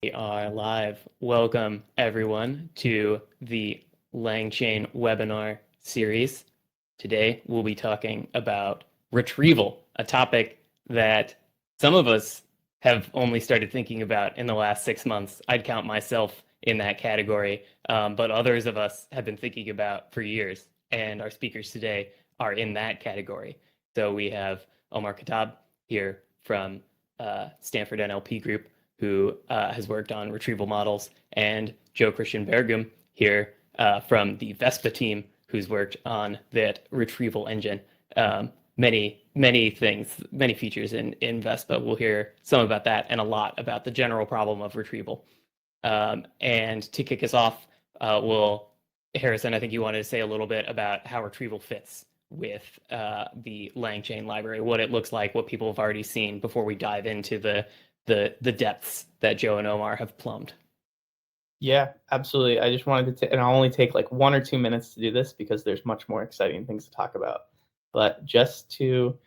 We are live. Welcome, everyone, to the LangChain webinar series. Today, we'll be talking about retrieval, a topic that some of us have only started thinking about in the last 6 months. I'd count myself in that category, but others of us have been thinking about for years, and our speakers today are in that category. So we have Omar Khattab here from Stanford NLP Group, who has worked on retrieval models, and Joe Christian Bergum here from the Vespa team, who's worked on that retrieval engine. Many things, many features in Vespa. We'll hear some about that and a lot about the general problem of retrieval. And to kick us off, Harrison, I think you wanted to say a little bit about how retrieval fits with the LangChain library, what it looks like, what people have already seen before we dive into the depths that Joe and Omar have plumbed. Yeah, absolutely. I just wanted to, and I'll only take like 1 or 2 minutes to do this because there's much more exciting things to talk about. But just to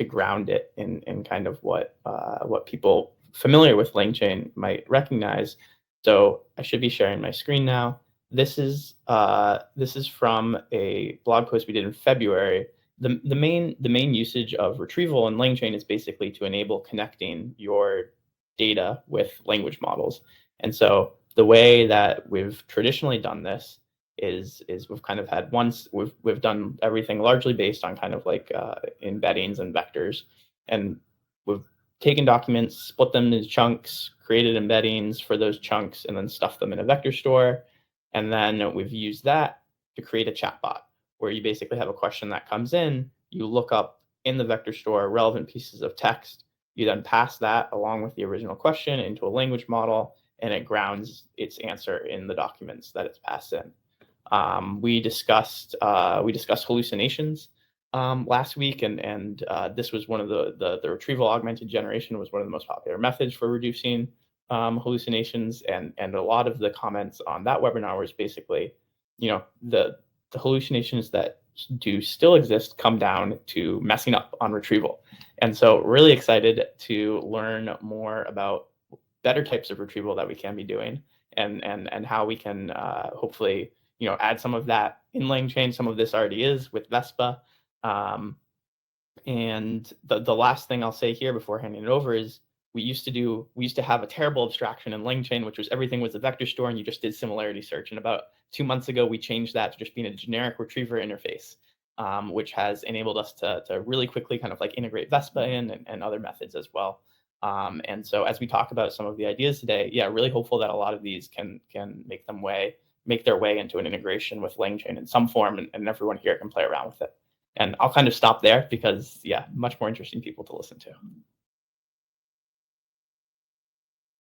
ground it in kind of what people familiar with LangChain might recognize. So I should be sharing my screen now. This is from a blog post we did in February. The main usage of retrieval in LangChain is basically to enable connecting your data with language models. And so the way that we've traditionally done this is we've kind of had we've done everything largely based on kind of like embeddings and vectors, and we've taken documents, split them into chunks, created embeddings for those chunks, and then stuffed them in a vector store. And then we've used that to create a chatbot where you basically have a question that comes in, you look up in the vector store relevant pieces of text, you then pass that along with the original question into a language model, and it grounds its answer in the documents that it's passed in. We discussed hallucinations last week, and this was one of the retrieval augmented generation was one of the most popular methods for reducing hallucinations, and a lot of the comments on that webinar was basically, the hallucinations that do still exist come down to messing up on retrieval. And so really excited to learn more about better types of retrieval that we can be doing, and how we can hopefully add some of that in LangChain. Some of this already is with Vespa. And the last thing I'll say here before handing it over is we used to have a terrible abstraction in LangChain, which was everything was a vector store and you just did similarity search. And about 2 months ago, we changed that to just being a generic retriever interface, which has enabled us to really quickly kind of like integrate Vespa in and other methods as well. And so as we talk about some of the ideas today, yeah, really hopeful that a lot of these can make their way into an integration with LangChain in some form, and everyone here can play around with it. And I'll kind of stop there because, yeah, much more interesting people to listen to.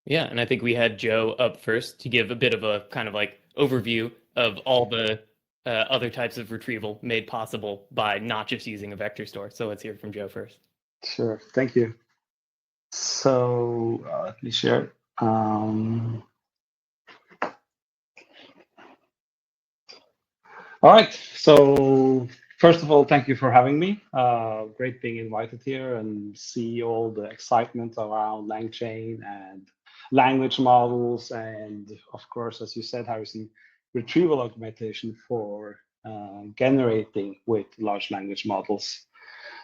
Yeah, and I think we had Joe up first to give a bit of a kind of like overview of all the other types of retrieval made possible by not just using a vector store. So let's hear from Joe first. Sure, thank you. So let me share. All right, so first of all, thank you for having me. Great being invited here and see all the excitement around LangChain and language models, and of course, as you said, Harrison, retrieval augmentation for generating with large language models.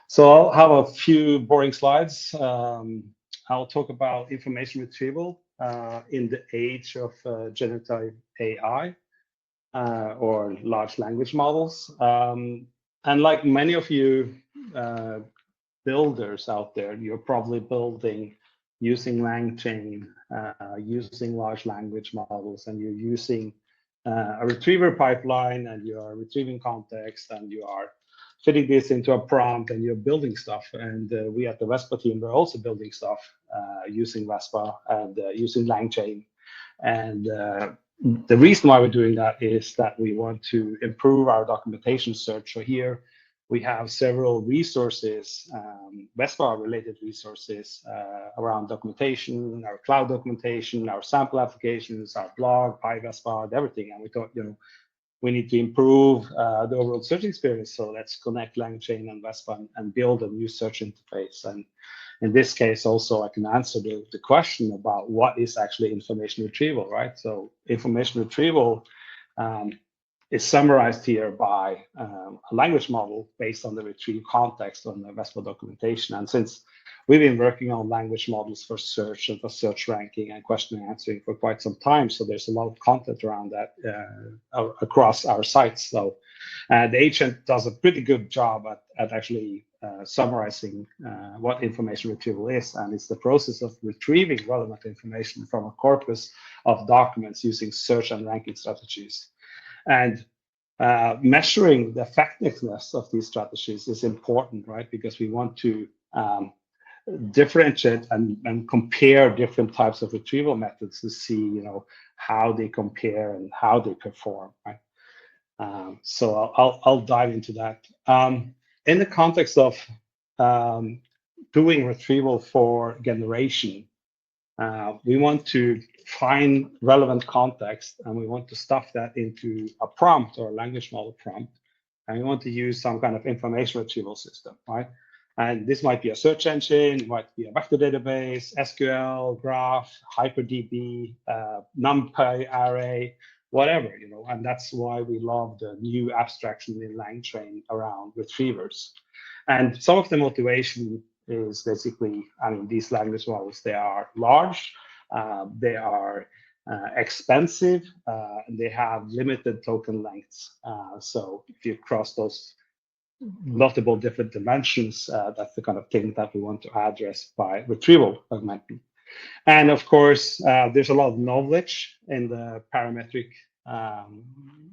So I'll have a few boring slides. I'll talk about information retrieval in the age of generative AI or large language models. And like many of you builders out there, you're probably building using LangChain, using large language models, and you're using a retriever pipeline, and you are retrieving context, and you are fitting this into a prompt, and you're building stuff. And we at the Vespa team, we're also building stuff using Vespa and using LangChain. And the reason why we're doing that is that we want to improve our documentation search. So here we have several resources, Vespa-related resources around documentation, our cloud documentation, our sample applications, our blog, PyVespa, everything. And we thought, we need to improve the overall search experience. So let's connect LangChain and Vespa and build a new search interface. And in this case, also I can answer the question about what is actually information retrieval, right? So information retrieval is summarized here by a language model based on the retrieve context on the RESTful documentation. And since we've been working on language models for search and for search ranking and question and answering for quite some time, so there's a lot of content around that across our sites. So the agent does a pretty good job at actually summarizing what information retrieval is. And it's the process of retrieving relevant information from a corpus of documents using search and ranking strategies. And measuring the effectiveness of these strategies is important, right? Because we want to differentiate and compare different types of retrieval methods to see, how they compare and how they perform, right? So I'll dive into that. In the context of doing retrieval for generation, we want to find relevant context, and we want to stuff that into a prompt or a language model prompt, and we want to use some kind of information retrieval system, right? And this might be a search engine, it might be a vector database, SQL, graph, HyperDB, NumPy array, whatever, and that's why we love the new abstraction in LangChain around retrievers. And some of the motivation is basically, these language models, they are large, they are expensive, and they have limited token lengths. So if you cross those multiple different dimensions, that's the kind of thing that we want to address by retrieval augmenting. And of course, there's a lot of knowledge in the parametric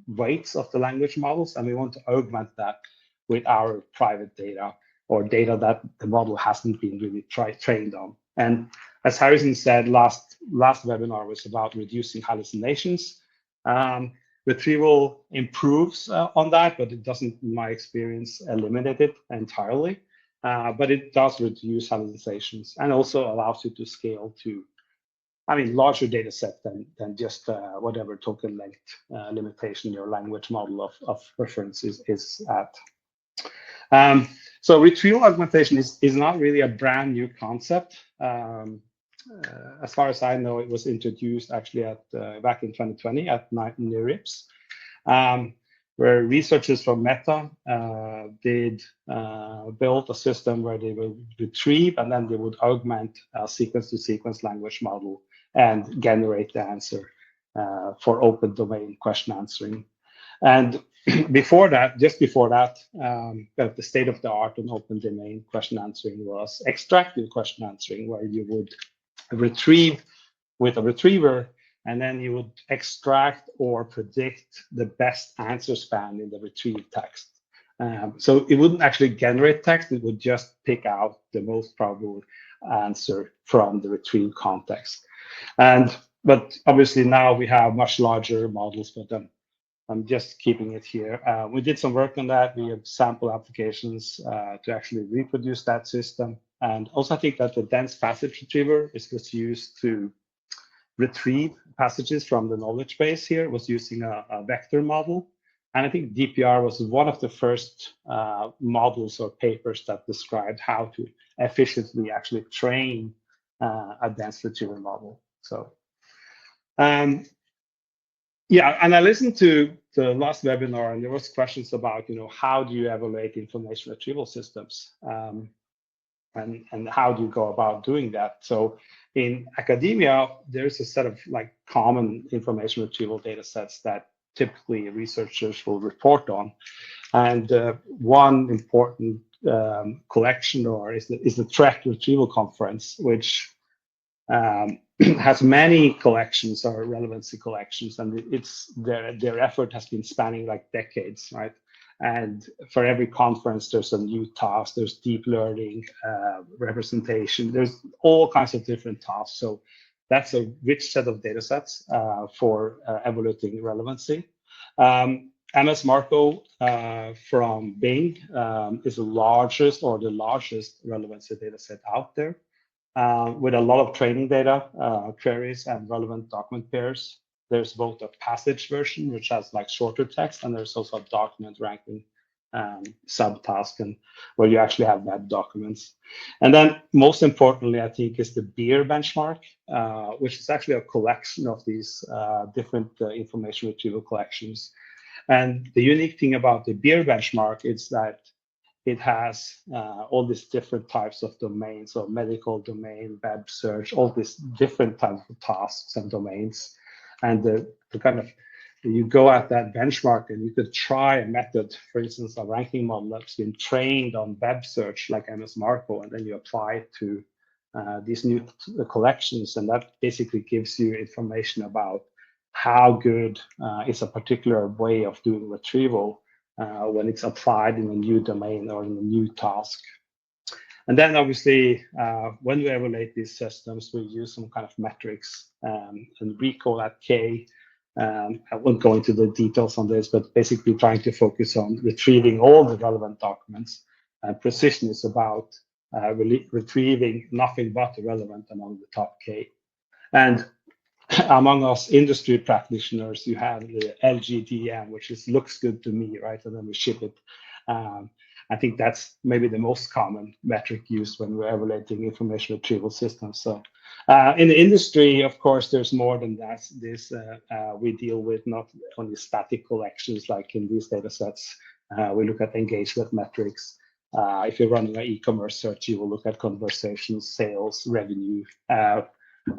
weights of the language models, and we want to augment that with our private data or data that the model hasn't been really trained on. And as Harrison said, last webinar was about reducing hallucinations. Retrieval improves on that, but it doesn't, in my experience, eliminate it entirely. But it does reduce hallucinations and also allows you to scale to, larger data set than just whatever token length limitation your language model of reference is at. So retrieval augmentation is not really a brand new concept. As far as I know, it was introduced actually back in 2020 at NeurIPS, where researchers from Meta did build a system where they would retrieve and then they would augment a sequence-to-sequence language model and generate the answer for open domain question answering. And just before that, the state of the art in open domain question answering was extractive question answering, where you would retrieve with a retriever, and then you would extract or predict the best answer span in the retrieved text. So it wouldn't actually generate text, it would just pick out the most probable answer from the retrieved context. But obviously now we have much larger models, but I'm just keeping it here. We did some work on that. We have sample applications to actually reproduce that system. And also I think that the dense passage retriever was used to retrieve passages from the knowledge base here. It was using a vector model. And I think DPR was one of the first models or papers that described how to efficiently actually train a dense retrieval model. So, yeah, and I listened to the last webinar, and there was questions about, how do you evaluate information retrieval systems, and how do you go about doing that? So in academia, there's a set of common information retrieval data sets that typically researchers will report on. And one important collection is the Threat Retrieval Conference, which has many collections or relevancy collections, and their effort has been spanning decades, right? And for every conference, there's a new task. There's deep learning, representation. There's all kinds of different tasks. So that's a rich set of data sets for evaluating relevancy. MS Marco from Bing is the largest relevancy data set out there, with a lot of training data, queries, and relevant document pairs. There's both a passage version, which has shorter text, and there's also a document ranking subtask, and where you actually have web documents. And then most importantly, I think, is the BEER benchmark, which is actually a collection of these different information retrieval collections. And the unique thing about the BEER benchmark is that it has all these different types of domains, so medical domain, web search, all these different types of tasks and domains. And the kind of, you go at that benchmark and you could try a method, for instance, a ranking model that's been trained on web search like MS Marco, and then you apply it to these new collections. And that basically gives you information about how good is a particular way of doing retrieval when it's applied in a new domain or in a new task. And then obviously, when we evaluate these systems, we use some kind of metrics, and we call that K. I won't go into the details on this, but basically trying to focus on retrieving all the relevant documents. And precision is about retrieving nothing but the relevant among the top K. And among us industry practitioners, you have the LGDM, which is looks good to me, right? And then we ship it. I think that's maybe the most common metric used when we're evaluating information retrieval systems. So in the industry, of course, there's more than that. We deal with not only static collections like in these data sets. We look at engagement metrics. If you're running an e-commerce search, you will look at conversations, sales, revenue.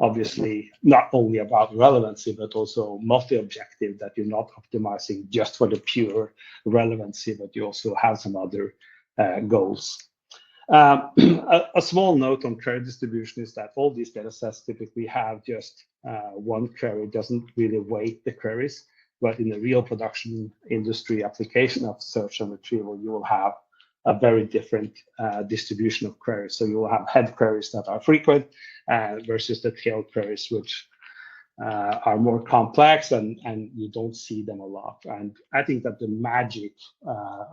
Obviously, not only about relevancy, but also multi-objective, that you're not optimizing just for the pure relevancy, but you also have some other goals. A small note on query distribution is that all these data sets typically have just one query, doesn't really weight the queries, but in the real production industry application of search and retrieval, you will have a very different distribution of queries. So you will have head queries that are frequent versus the tail queries, which are more complex and you don't see them a lot. And I think that the magic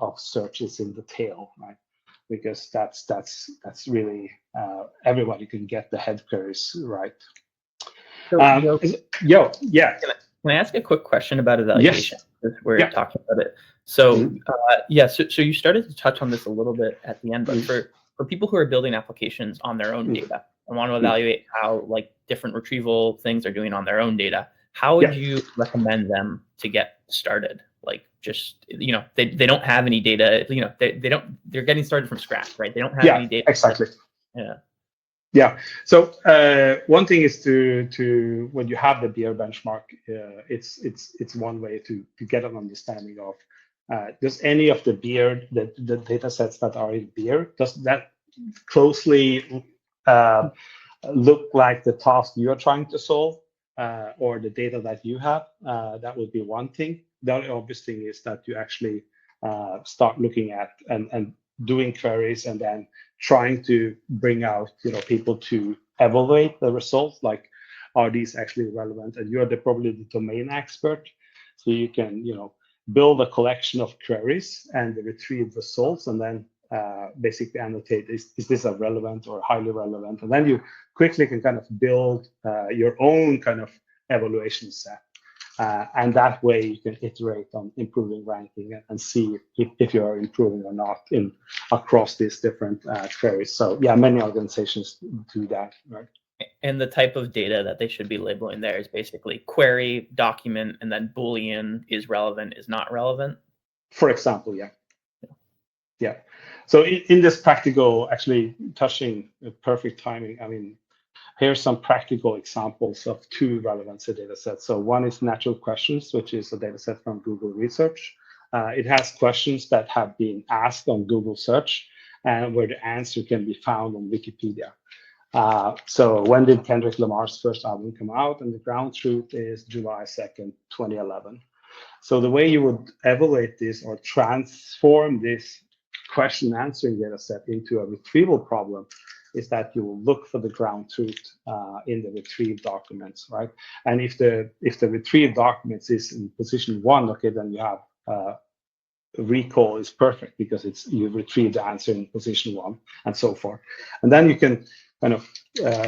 of search is in the tail, right? Because that's really everybody can get the head queries right. So, Yeah. Can I ask a quick question about evaluation? Yes. We're talking about it. So, so you started to touch on this a little bit at the end, but for people who are building applications on their own data and want to evaluate how like different retrieval things are doing on their own data, how would you recommend them to get started? Like, just, you know, they don't have any data, you know, they're getting started from scratch, right? They don't have any data. Exactly. Yeah. So one thing is to when you have the BEER benchmark, it's one way to get an understanding of does any of the BEER, the data sets that are in BEER, does that closely look like the task you are trying to solve or the data that you have? That would be one thing. The other obvious thing is that you actually start looking at and doing queries and then trying to bring out, you know, people to evaluate the results, like, are these actually relevant? And you're probably the domain expert, so you can, you know, build a collection of queries and retrieve results, and then basically annotate, is this a relevant or highly relevant? And then you quickly can kind of build your own kind of evaluation set. And that way you can iterate on improving ranking and see if you are improving or not across these different queries. So yeah, many organizations do that, right? And the type of data that they should be labeling there is basically query, document, and then Boolean is relevant, is not relevant. For example, yeah. So in this practical, actually touching perfect timing, I mean, here's some practical examples of two relevancy data sets. So one is natural questions, which is a data set from Google Research. It has questions that have been asked on Google Search and where the answer can be found on Wikipedia. So when did Kendrick Lamar's first album come out? And the ground truth is July 2nd, 2011. So the way you would evaluate this or transform this question answering data set into a retrieval problem is that you will look for the ground truth in the retrieved documents, right? And if the retrieved documents is in position 1, okay, then you have recall is perfect because you've retrieved the answer in position 1 and so forth. And then you can kind of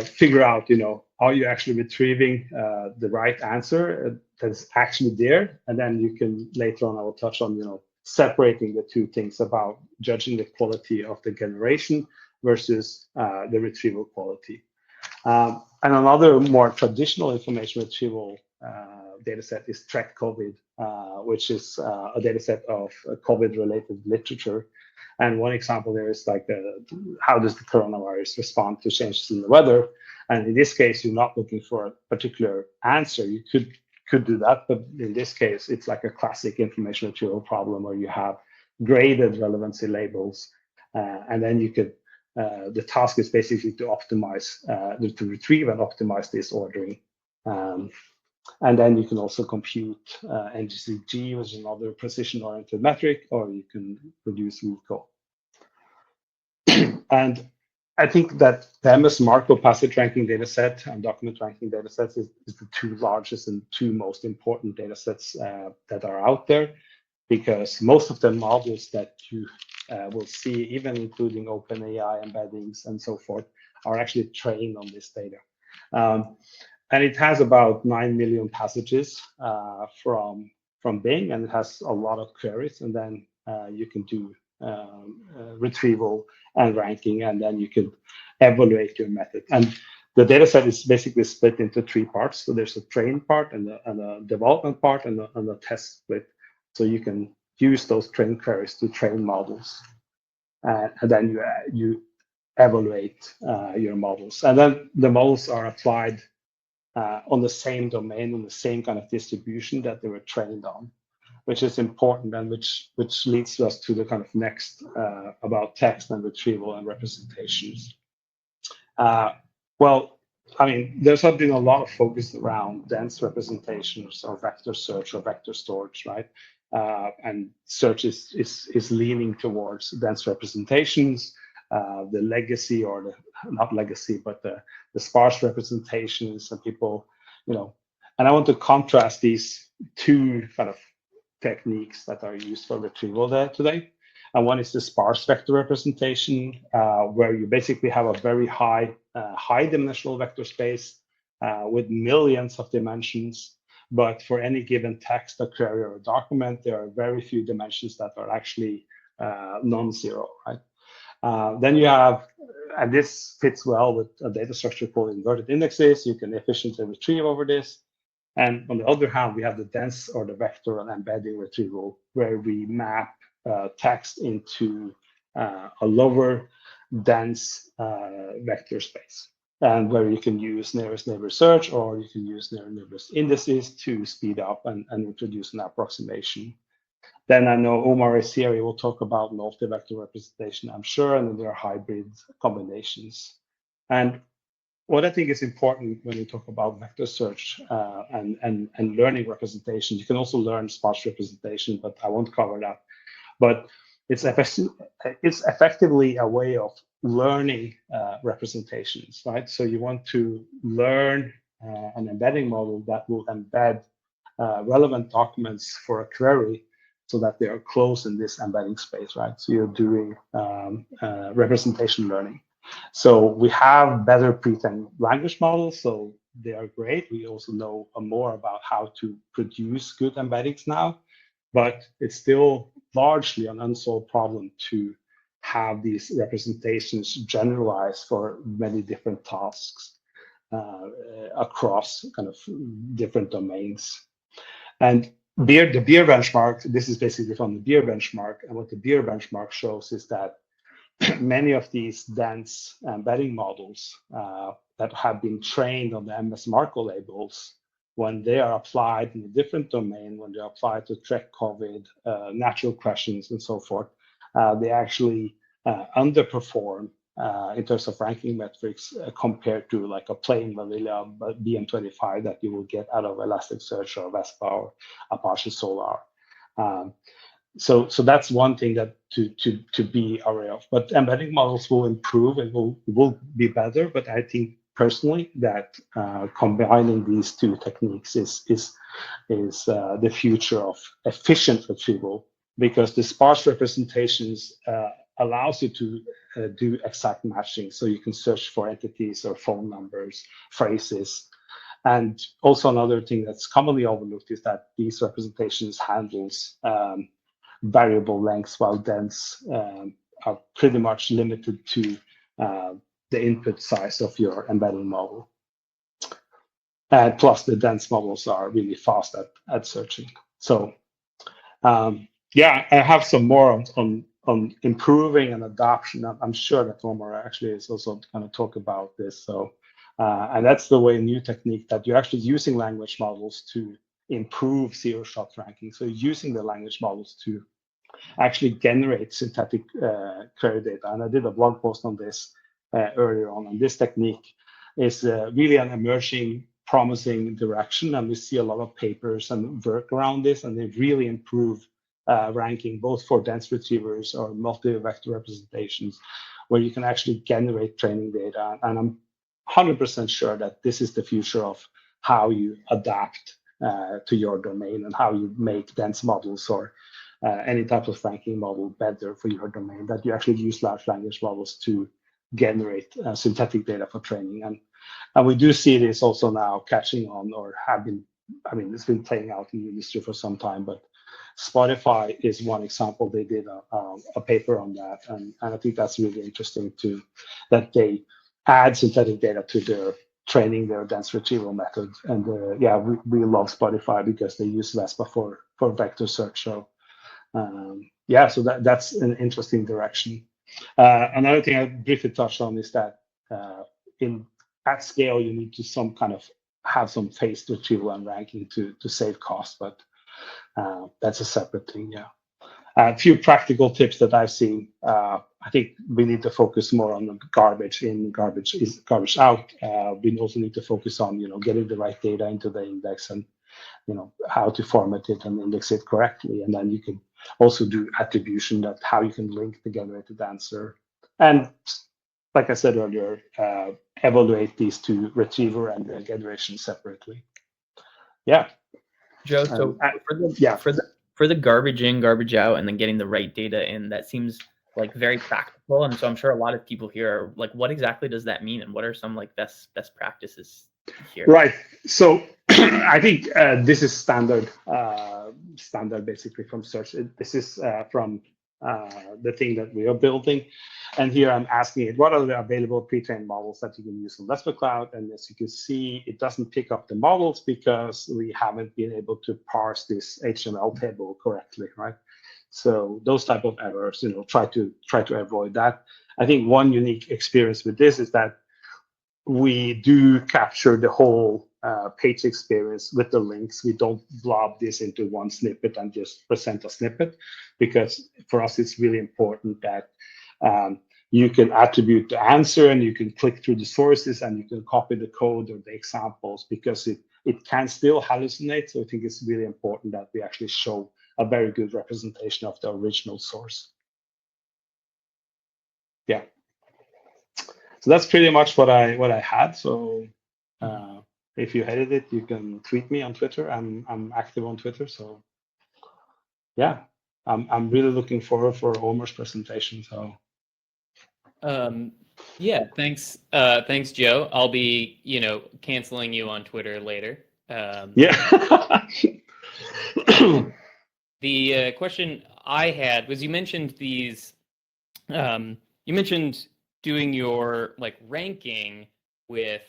figure out, you know, are you actually retrieving the right answer that's actually there? And then you can later on, I will touch on, you know, separating the two things about judging the quality of the generation versus the retrieval quality. And another more traditional information retrieval data set is Track COVID, which is a data set of COVID-related literature. And one example there is like, how does the coronavirus respond to changes in the weather? And in this case, you're not looking for a particular answer. You could do that, but in this case, it's like a classic information retrieval problem where you have graded relevancy labels, and then you could, the task is basically to optimize, to retrieve and optimize this ordering. And then you can also compute NGCG, which is another precision-oriented metric, or you can produce RECO. And I think that the MS Markov passage ranking data set and document ranking data sets is the two largest and two most important data sets that are out there, because most of the models that you will see, even including OpenAI embeddings and so forth, are actually trained on this data. And it has about 9 million passages from Bing, and it has a lot of queries, and then you can do retrieval and ranking, and then you can evaluate your method. And the data set is basically split into three parts. So there's a train part and a development part and a test split. So you can use those train queries to train models, and then you evaluate your models. And then the models are applied on the same domain, on the same kind of distribution that they were trained on, which is important, and which leads us to the kind of next about text and retrieval and representations. Well, I mean, there's been a lot of focus around dense representations or vector search or vector storage, right? And search is leaning towards dense representations. The legacy, or the not legacy, but the sparse representations, and people, you know, and I want to contrast these two kind of techniques that are used for retrieval today. And one is the sparse vector representation, where you basically have a very high dimensional vector space with millions of dimensions. But for any given text, a query, or a document, there are very few dimensions that are actually non-zero, right? Then you have, and this fits well with a data structure called inverted indexes. You can efficiently retrieve over this. And on the other hand, we have the dense or the vector and embedding retrieval, where we map text into a lower dense vector space, and where you can use nearest neighbor search, or you can use nearest neighbors indices to speed up and introduce an approximation. Then I know Omar is here. He will talk about multi-vector representation, I'm sure, and then there are hybrid combinations. And what I think is important when you talk about vector search and learning representation, you can also learn sparse representation, but I won't cover that. But it's effectively a way of learning representations, right? So you want to learn an embedding model that will embed relevant documents for a query, so that they are close in this embedding space, right? So you're doing representation learning. So we have better pre-trained language models, so they are great. We also know more about how to produce good embeddings now, but it's still largely an unsolved problem to have these representations generalized for many different tasks across kind of different domains. And the Beer benchmark, this is basically from the Beer benchmark, and what the Beer benchmark shows is that many of these dense embedding models that have been trained on the MS Markov labels, when they are applied in a different domain, when they're applied to track COVID, natural questions, and so forth, they actually underperform in terms of ranking metrics compared to like a plain vanilla BM25 that you will get out of Elasticsearch or Vespa or Apache Solar. So that's one thing that to be aware of. But embedding models will improve and will be better. But I think personally that combining these two techniques is the future of efficient retrieval, because the sparse representations allows you to do exact matching. So you can search for entities or phone numbers, phrases. And also another thing that's commonly overlooked is that these representations handles variable lengths, while dense are pretty much limited to the input size of your embedding model. And plus, the dense models are really fast at searching. So, yeah, I have some more on improving and adoption. I'm sure that Omar actually is also going to talk about this. So, and that's the way, new technique, that you're actually using language models to improve zero-shot ranking. So using the language models to actually generate synthetic query data. And I did a blog post on this earlier on. And this technique is really an emerging, promising direction. And we see a lot of papers and work around this, and they really improve ranking, both for dense retrievers or multi-vector representations, where you can actually generate training data. And I'm 100% sure that this is the future of how you adapt to your domain and how you make dense models or any type of ranking model better for your domain, that you actually use large language models to generate synthetic data for training. And we do see this also now catching on, or have been, I mean, it's been playing out in the industry for some time, but Spotify is one example. They did a paper on that. And I think that's really interesting too, that they add synthetic data to their training, their dense retrieval method. And yeah, we love Spotify because they use Vespa for vector search. So yeah, so that's an interesting direction. Another thing I briefly touched on is that at scale, you need to have some phased retrieval and ranking to save cost, but that's a separate thing. Yeah. A few practical tips that I've seen. I think we need to focus more on the garbage in, garbage out. We also need to focus on getting the right data into the index, and how to format it and index it correctly. And then you can also do attribution, that how you can link the generated answer. And like I said earlier, evaluate these two, retriever and the generation, separately. Yeah. Joe, so for the garbage in, garbage out, and then getting the right data in, that seems like very practical. And so I'm sure a lot of people here are like, what exactly does that mean? And what are some like best practices here? Right. So I think this is standard basically from search. This is from the thing that we are building. And here I'm asking it, what are the available pre-trained models that you can use on Vespa Cloud? And as you can see, it doesn't pick up the models because we haven't been able to parse this HTML table correctly, right? So those type of errors, try to avoid that. I think one unique experience with this is that we do capture the whole page experience with the links. We don't blob this into one snippet and just present a snippet, because for us it's really important that you can attribute the answer, and you can click through the sources, and you can copy the code or the examples, because it can still hallucinate. So I think it's really important that we actually show a very good representation of the original source. Yeah. So that's pretty much what I had. So if you hated it, you can tweet me on Twitter. I'm active on Twitter. So yeah, I'm really looking forward for Omar's presentation. So yeah, thanks Joe. I'll be canceling you on Twitter later. Yeah. The question I had was, you mentioned these. You mentioned doing your ranking with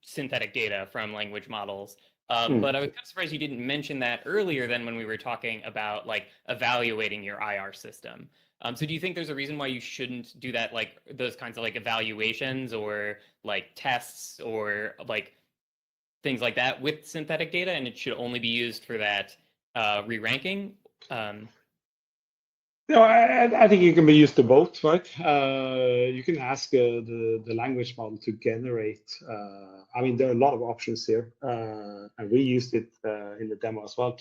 synthetic data from language models. But I was kind of surprised you didn't mention that earlier than when we were talking about evaluating your IR system. So do you think there's a reason why you shouldn't do that, those kinds of evaluations or tests or things like that with synthetic data, and it should only be used for that re-ranking? No, I think it can be used to both, right? You can ask the language model to generate. I mean, there are a lot of options here, and we used it in the demo as well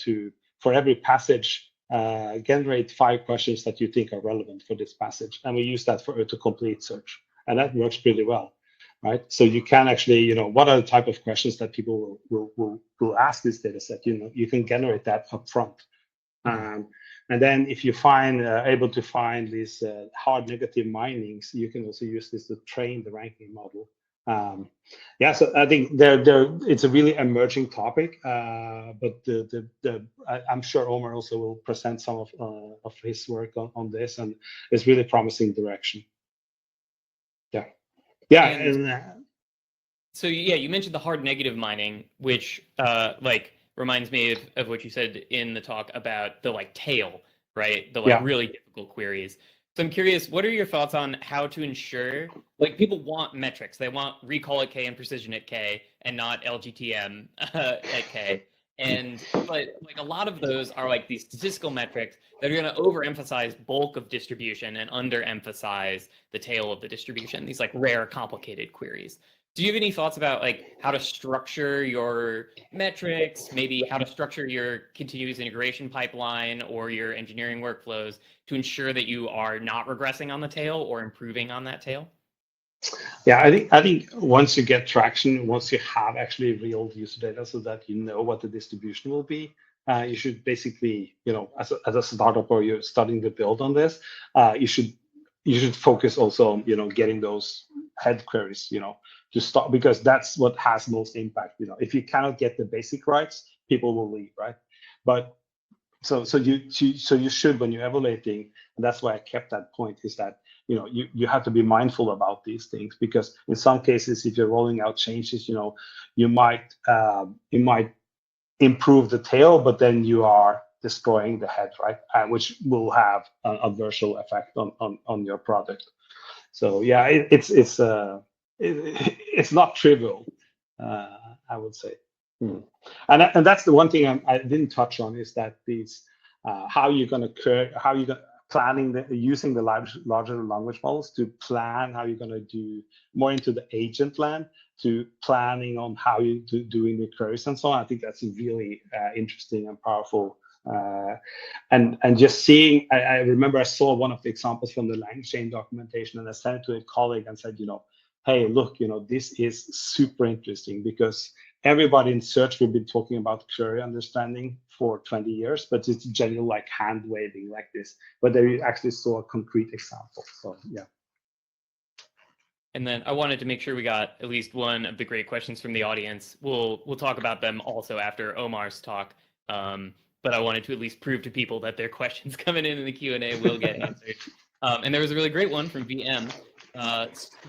for every passage, generate 5 questions that you think are relevant for this passage, and we use that for autocomplete search, and that works pretty well, right? So you can actually, what are the type of questions that people will ask this data set? You can generate that up front. And then if you able to find these hard negative minings, you can also use this to train the ranking model. Yeah, so I think it's a really emerging topic, but I'm sure Omar also will present some of his work on this, and it's really promising direction. Yeah, and so yeah, you mentioned the hard negative mining, which like reminds me of what you said in the talk about the like tail, right? The like really difficult queries. So I'm curious, what are your thoughts on how to ensure, like people want metrics, they want recall at K and precision at K and not LGTM at K. But like a lot of those are like these statistical metrics that are going to overemphasize bulk of distribution and underemphasize the tail of the distribution, these like rare, complicated queries. Do you have any thoughts about like how to structure your metrics, maybe how to structure your continuous integration pipeline or your engineering workflows to ensure that you are not regressing on the tail or improving on that tail? Yeah, I think once you get traction, once you have actually real user data so that you know what the distribution will be, you should basically, as a startup or you're starting to build on this, you should focus also on, getting those head queries, to start, because that's what has most impact. If you cannot get the basic rights, people will leave, right? But so you should, when you're evaluating, and that's why I kept that point, is that you have to be mindful about these things, because in some cases, if you're rolling out changes, you might improve the tail, but then you are destroying the head, right? Which will have an adverse effect on your product. So yeah, it's not trivial, I would say. And that's the one thing I didn't touch on, is that these how you're planning using the larger language models to plan how you're going to do more into the agent land, to planning on how you doing the queries and so on. I think that's really interesting and powerful. And just seeing, I remember I saw one of the examples from the LangChain documentation, and I sent it to a colleague and said, hey, look, this is super interesting, because everybody in search, we've been talking about query understanding for 20 years, but it's generally like hand waving like this. But there you actually saw a concrete example. So yeah. And then I wanted to make sure we got at least one of the great questions from the audience. We'll talk about them also after Omar's talk. But I wanted to at least prove to people that their questions coming in the Q&A will get answered. And there was a really great one from VM,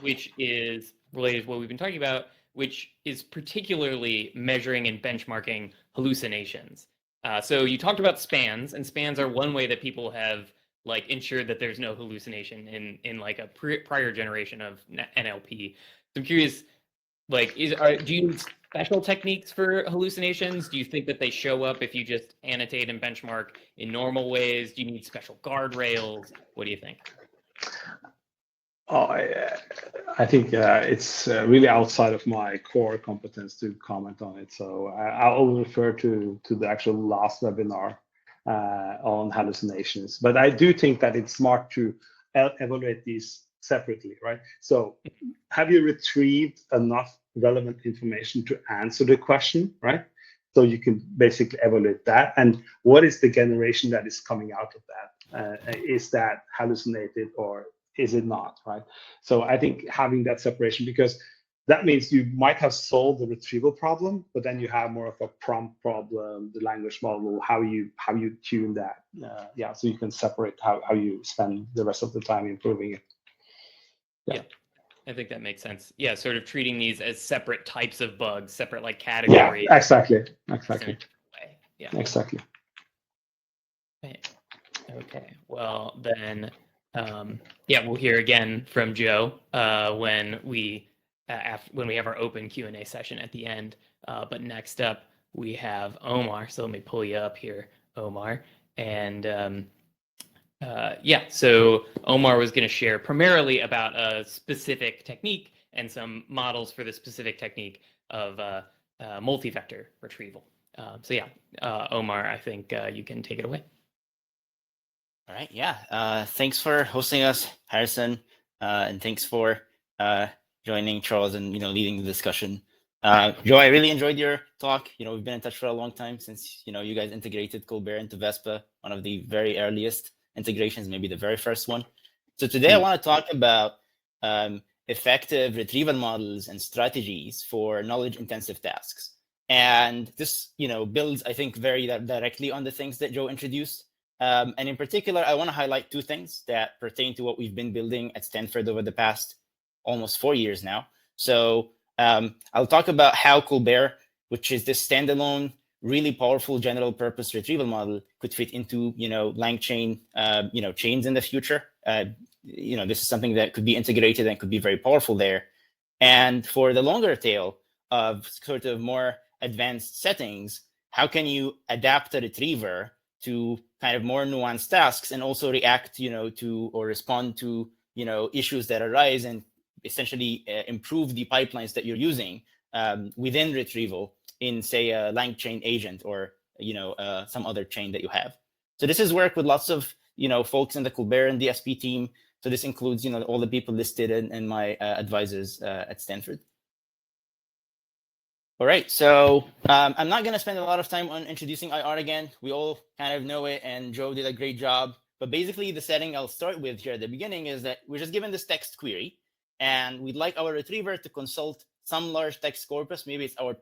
which is related to what we've been talking about, which is particularly measuring and benchmarking hallucinations. So you talked about spans, and spans are one way that people have like ensured that there's no hallucination in like a prior generation of NLP. So I'm curious, like, do you need special techniques for hallucinations? Do you think that they show up if you just annotate and benchmark in normal ways? Do you need special guardrails? What do you think? Oh, I think it's really outside of my core competence to comment on it. So I'll refer to the actual last webinar on hallucinations. But I do think that it's smart to evaluate these separately, right? So have you retrieved enough relevant information to answer the question, right? So you can basically evaluate that. And what is the generation that is coming out of that? Is that hallucinated or is it not, right? So I think having that separation, because that means you might have solved the retrieval problem, but then you have more of a prompt problem, the language model, how you tune that. Yeah, so you can separate how you spend the rest of the time improving it. Yeah, I think that makes sense. Yeah, sort of treating these as separate types of bugs, separate like categories. Yeah, exactly. Yeah, exactly. Okay, well then, yeah, we'll hear again from Joe when we have our open Q&A session at the end. But next up we have Omar. So let me pull you up here, Omar. And yeah, so Omar was going to share primarily about a specific technique and some models for the specific technique of multi-vector retrieval. So yeah, Omar, I think you can take it away. All right, yeah. Thanks for hosting us, Harrison, and thanks for joining Charles and leading the discussion. Joe, I really enjoyed your talk. We've been in touch for a long time since you guys integrated ColBERT into Vespa, one of the very earliest integrations, maybe the very first one. So today I want to talk about effective retrieval models and strategies for knowledge-intensive tasks. And this, builds, I think, very directly on the things that Joe introduced. And in particular, I want to highlight two things that pertain to what we've been building at Stanford over the past almost 4 years now. So I'll talk about how ColBERT, which is this standalone, really powerful general purpose retrieval model, could fit into, LangChain, chains in the future. This is something that could be integrated and could be very powerful there. And for the longer tail of sort of more advanced settings, how can you adapt a retriever to kind of more nuanced tasks and also react, to or respond to, issues that arise and essentially improve the pipelines that you're using within Retrieval in, say, a LangChain agent or, some other chain that you have. So this is work with lots of, folks in the ColBERT and DSP team. So this includes, all the people listed and my advisors at Stanford. All right, so I'm not going to spend a lot of time on introducing IR again. We all kind of know it, and Joe did a great job. But basically, the setting I'll start with here at the beginning is that we're just given this text query, and we'd like our retriever to consult some large text corpus. Maybe it's our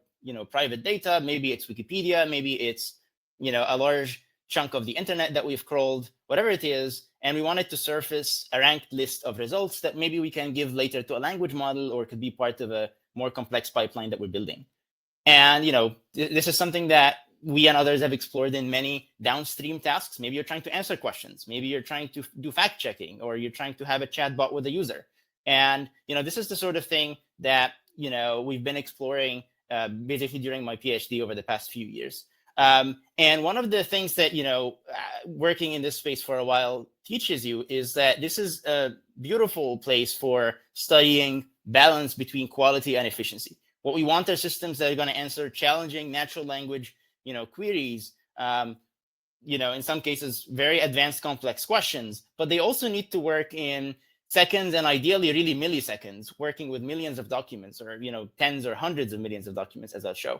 private data, maybe it's Wikipedia, maybe it's a large chunk of the internet that we've crawled, whatever it is, and we want it to surface a ranked list of results that maybe we can give later to a language model, or could be part of a more complex pipeline that we're building. And this is something that we and others have explored in many downstream tasks. Maybe you're trying to answer questions, maybe you're trying to do fact checking, or you're trying to have a chat bot with a user. And this is the sort of thing that we've been exploring basically during my PhD over the past few years. And one of the things that working in this space for a while teaches you is that this is a beautiful place for studying balance between quality and efficiency. What we want are systems that are going to answer challenging natural language queries, in some cases very advanced complex questions, but they also need to work in seconds and ideally really milliseconds, working with millions of documents, or tens or hundreds of millions of documents, as I'll show.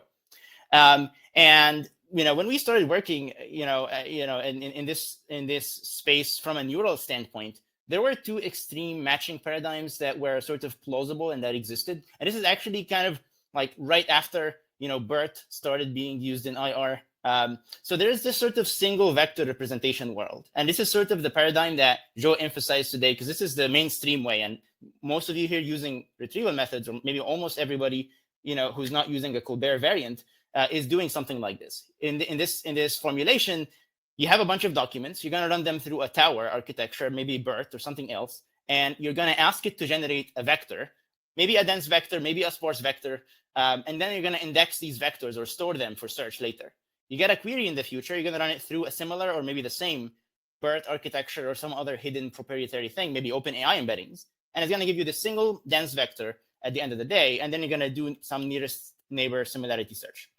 And when we started working in this space from a neural standpoint, there were two extreme matching paradigms that were sort of plausible and that existed. And this is actually kind of like right after BERT started being used in IR. So there's this sort of single vector representation world. And this is sort of the paradigm that Joe emphasized today, because this is the mainstream way. And most of you here using retrieval methods, or maybe almost everybody who's not using a ColBERT variant, is doing something like this. In this formulation, you have a bunch of documents. You're going to run them through a tower architecture, maybe BERT or something else. And you're going to ask it to generate a vector, maybe a dense vector, maybe a sparse vector. And then you're going to index these vectors or store them for search later. You get a query in the future, you're going to run it through a similar or maybe the same BERT architecture or some other hidden proprietary thing, maybe OpenAI embeddings. And it's going to give you the single dense vector at the end of the day. And then you're going to do some nearest neighbor similarity search.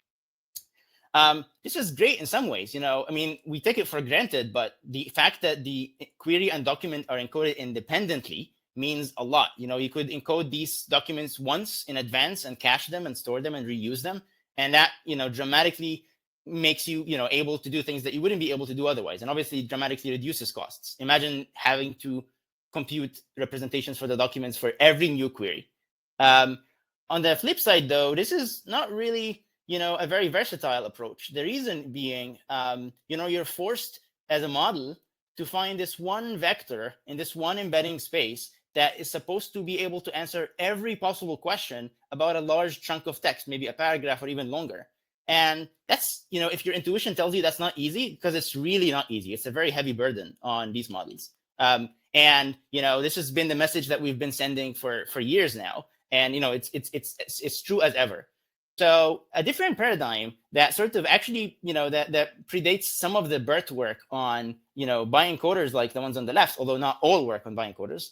This is great in some ways. We take it for granted, but the fact that the query and document are encoded independently means a lot. You could encode these documents once in advance and cache them and store them and reuse them. And that, dramatically makes you, able to do things that you wouldn't be able to do otherwise. And obviously dramatically reduces costs. Imagine having to compute representations for the documents for every new query. On the flip side, though, this is not really, a very versatile approach. The reason being, you're forced as a model to find this one vector in this one embedding space that is supposed to be able to answer every possible question about a large chunk of text, maybe a paragraph or even longer. And that's, if your intuition tells you that's not easy, because it's really not easy. It's a very heavy burden on these models. And this has been the message that we've been sending for years now. And it's true as ever. So a different paradigm that sort of actually, that predates some of the BERT work on, bioencoders like the ones on the left, although not all work on bioencoders,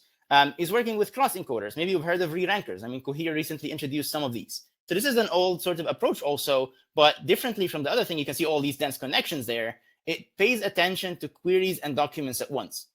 is working with cross encoders. Maybe you've heard of re-rankers. Cohere recently introduced some of these. So this is an old sort of approach also, but differently from the other thing, you can see all these dense connections there. It pays attention to queries and documents at once.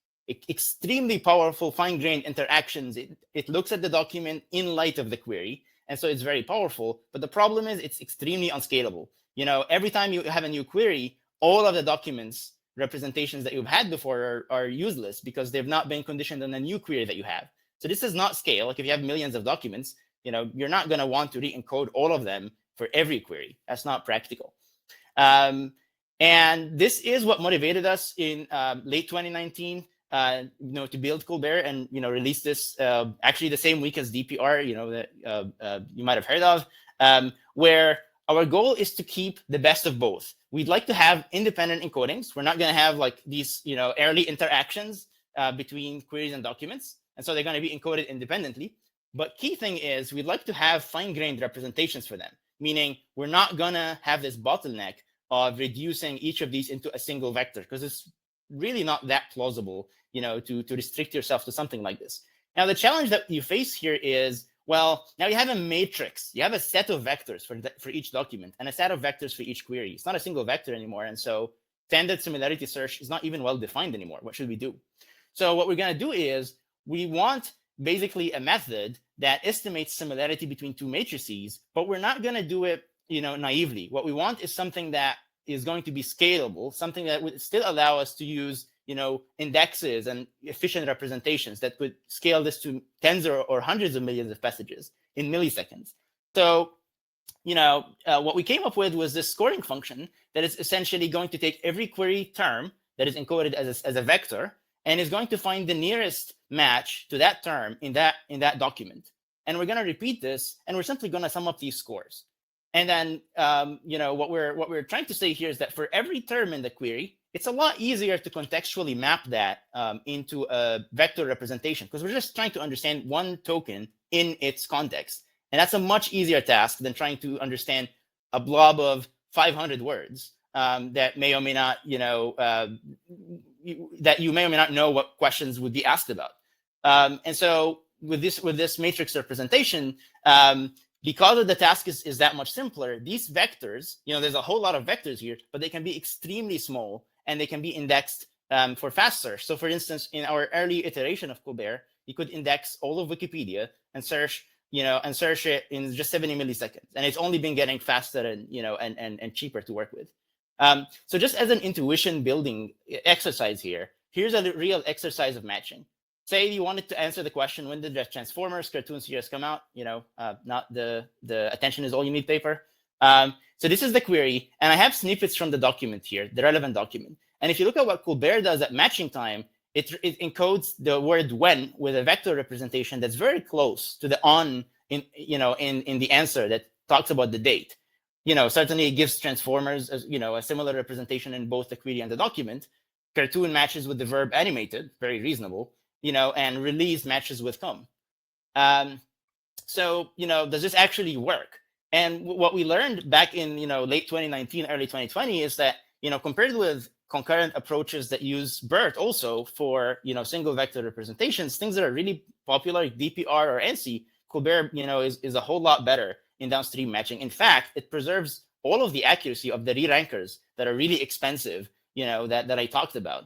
Extremely powerful, fine-grained interactions. It looks at the document in light of the query. And so it's very powerful. But the problem is it's extremely unscalable. Every time you have a new query, all of the documents representations that you've had before are useless because they've not been conditioned on a new query that you have. So this does not scale. Like if you have millions of documents, you're not going to want to re-encode all of them for every query. That's not practical. And this is what motivated us in late 2019, to build ColBERT and release this actually the same week as DPR, that you might have heard of, where our goal is to keep the best of both. We'd like to have independent encodings. We're not going to have like these early interactions between queries and documents, and so they're going to be encoded independently. But key thing is we'd like to have fine-grained representations for them, meaning we're not going to have this bottleneck of reducing each of these into a single vector, because it's really not that plausible, to restrict yourself to something like this. Now, the challenge that you face here is, well, now you have a matrix. You have a set of vectors for each document and a set of vectors for each query. It's not a single vector anymore. And so standard similarity search is not even well defined anymore. What should we do? So what we're going to do is we want basically a method that estimates similarity between two matrices, but we're not going to do it naively. What we want is something that is going to be scalable, something that would still allow us to use, indexes and efficient representations that could scale this to tens or hundreds of millions of passages in milliseconds. So, what we came up with was this scoring function that is essentially going to take every query term that is encoded as a vector and is going to find the nearest match to that term in that document. And we're going to repeat this, and we're simply going to sum up these scores. And then, what we're trying to say here is that for every term in the query, it's a lot easier to contextually map that into a vector representation, because we're just trying to understand one token in its context. And that's a much easier task than trying to understand a blob of 500 words that may or may not, that you may or may not know what questions would be asked about. And so with this matrix representation, because the task is that much simpler, these vectors, there's a whole lot of vectors here, but they can be extremely small and they can be indexed for fast search. So for instance, in our early iteration of ColBERT, you could index all of Wikipedia and search it in just 70 milliseconds. And it's only been getting faster and cheaper to work with. So just as an intuition building exercise here, here's a real exercise of matching. Say you wanted to answer the question, when did the Transformers cartoon series come out? Not the attention is all you need paper. So this is the query, and I have snippets from the document here, the relevant document. And if you look at what ColBERT does at matching time, it encodes the word when with a vector representation that's very close to the on in the answer that talks about the date. Certainly it gives Transformers a similar representation in both the query and the document. Cartoon matches with the verb animated, very reasonable. And release matches with come. So, does this actually work? And what we learned back in, late 2019, early 2020 is that, compared with concurrent approaches that use BERT also for, single vector representations, things that are really popular, like DPR or ANSI, ColBERT, is a whole lot better in downstream matching. In fact, it preserves all of the accuracy of the re-rankers that are really expensive, that I talked about.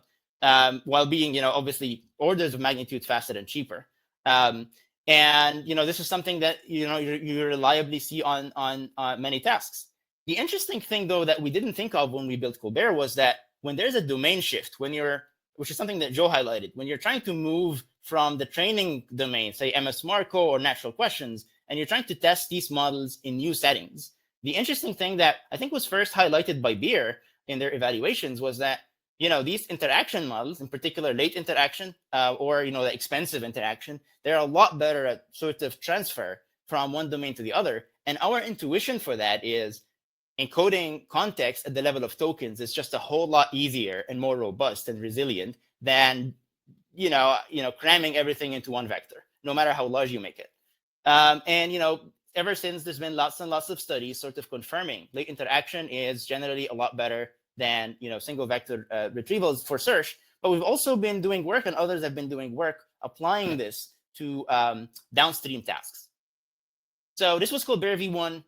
While being, obviously orders of magnitude faster and cheaper. And, this is something that, you reliably see on many tasks. The interesting thing, though, that we didn't think of when we built ColBERT was that when there's a domain shift, which is something that Joe highlighted, when you're trying to move from the training domain, say MS Marco or natural questions, and you're trying to test these models in new settings, the interesting thing that I think was first highlighted by Beer in their evaluations was that these interaction models, in particular late interaction or the expensive interaction, they're a lot better at sort of transfer from one domain to the other. And our intuition for that is encoding context at the level of tokens is just a whole lot easier and more robust and resilient than cramming everything into one vector, no matter how large you make it. And ever since, there's been lots and lots of studies sort of confirming late interaction is generally a lot better than single vector retrievals for search. But we've also been doing work, and others have been doing work applying this to downstream tasks. So this was ColBERT v1.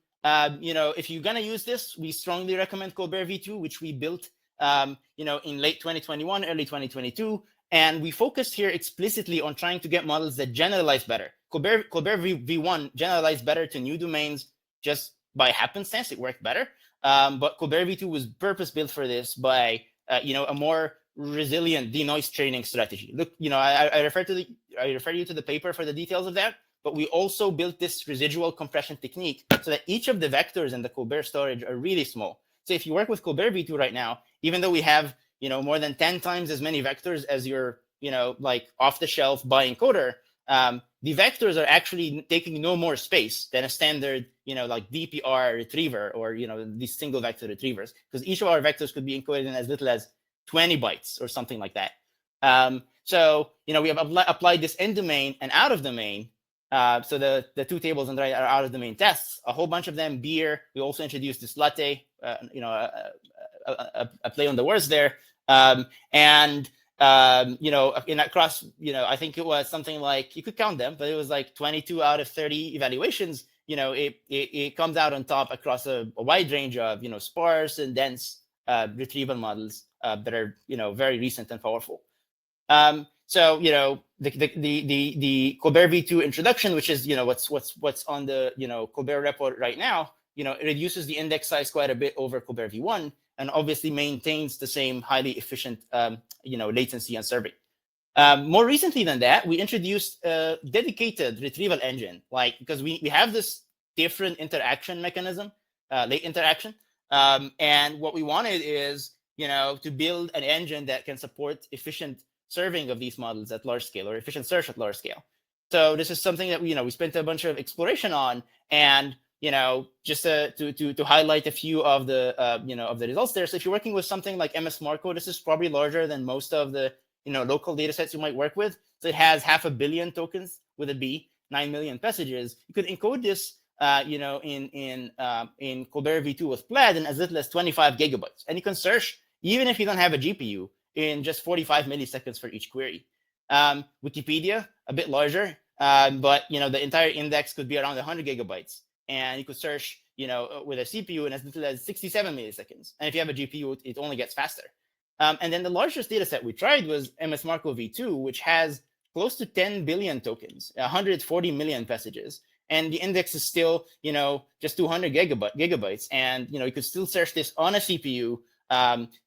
If you're gonna use this, we strongly recommend ColBERT v2, which we built in late 2021, early 2022. And we focused here explicitly on trying to get models that generalize better. ColBERT v1 generalized better to new domains just by happenstance. It worked better. But ColBERT v2 was purpose-built for this by, a more resilient denoise training strategy. Look, I referred to refer you to the paper for the details of that. But we also built this residual compression technique so that each of the vectors in the ColBERT storage are really small. So if you work with ColBERT v2 right now, even though we have more than 10 times as many vectors as your like off-the-shelf buy encoder, the vectors are actually taking no more space than a standard like DPR retriever or these single vector retrievers, because each of our vectors could be encoded in as little as 20 bytes or something like that. So we have applied this in domain and out of domain. So the two tables on the right are out of domain tests. A whole bunch of them beer. We also introduced this latte, a play on the words there. And in across, I think it was something like, you could count them, but it was like 22 out of 30 evaluations. It comes out on top across a wide range of sparse and dense retrieval models that are very recent and powerful. So the ColBERT v2 introduction, which is what's on the ColBERT repo right now, it reduces the index size quite a bit over ColBERT v1, and obviously maintains the same highly efficient latency and serving. More recently than that, we introduced a dedicated retrieval engine, because we have this different interaction mechanism, late interaction, and what we wanted is to build an engine that can support efficient serving of these models at large scale, or efficient search at large scale. So this is something that we spent a bunch of exploration on, and just to highlight a few of the of the results there. So if you're working with something like MS Marco, this is probably larger than most of the local data sets you might work with. So it has 500 million tokens with a B, 9 million messages. You could encode this in ColBERT v2 with Plaid in as little as 25 gigabytes, and you can search even if you don't have a GPU in just 45 milliseconds for each query. Wikipedia, a bit larger, but the entire index could be around 100 gigabytes, and you could search with a CPU in as little as 67 milliseconds. And if you have a GPU, it only gets faster. And then the largest data set we tried was MS Marco v2, which has close to 10 billion tokens, 140 million messages, and the index is still just 200 gigabytes, and you could still search this on a CPU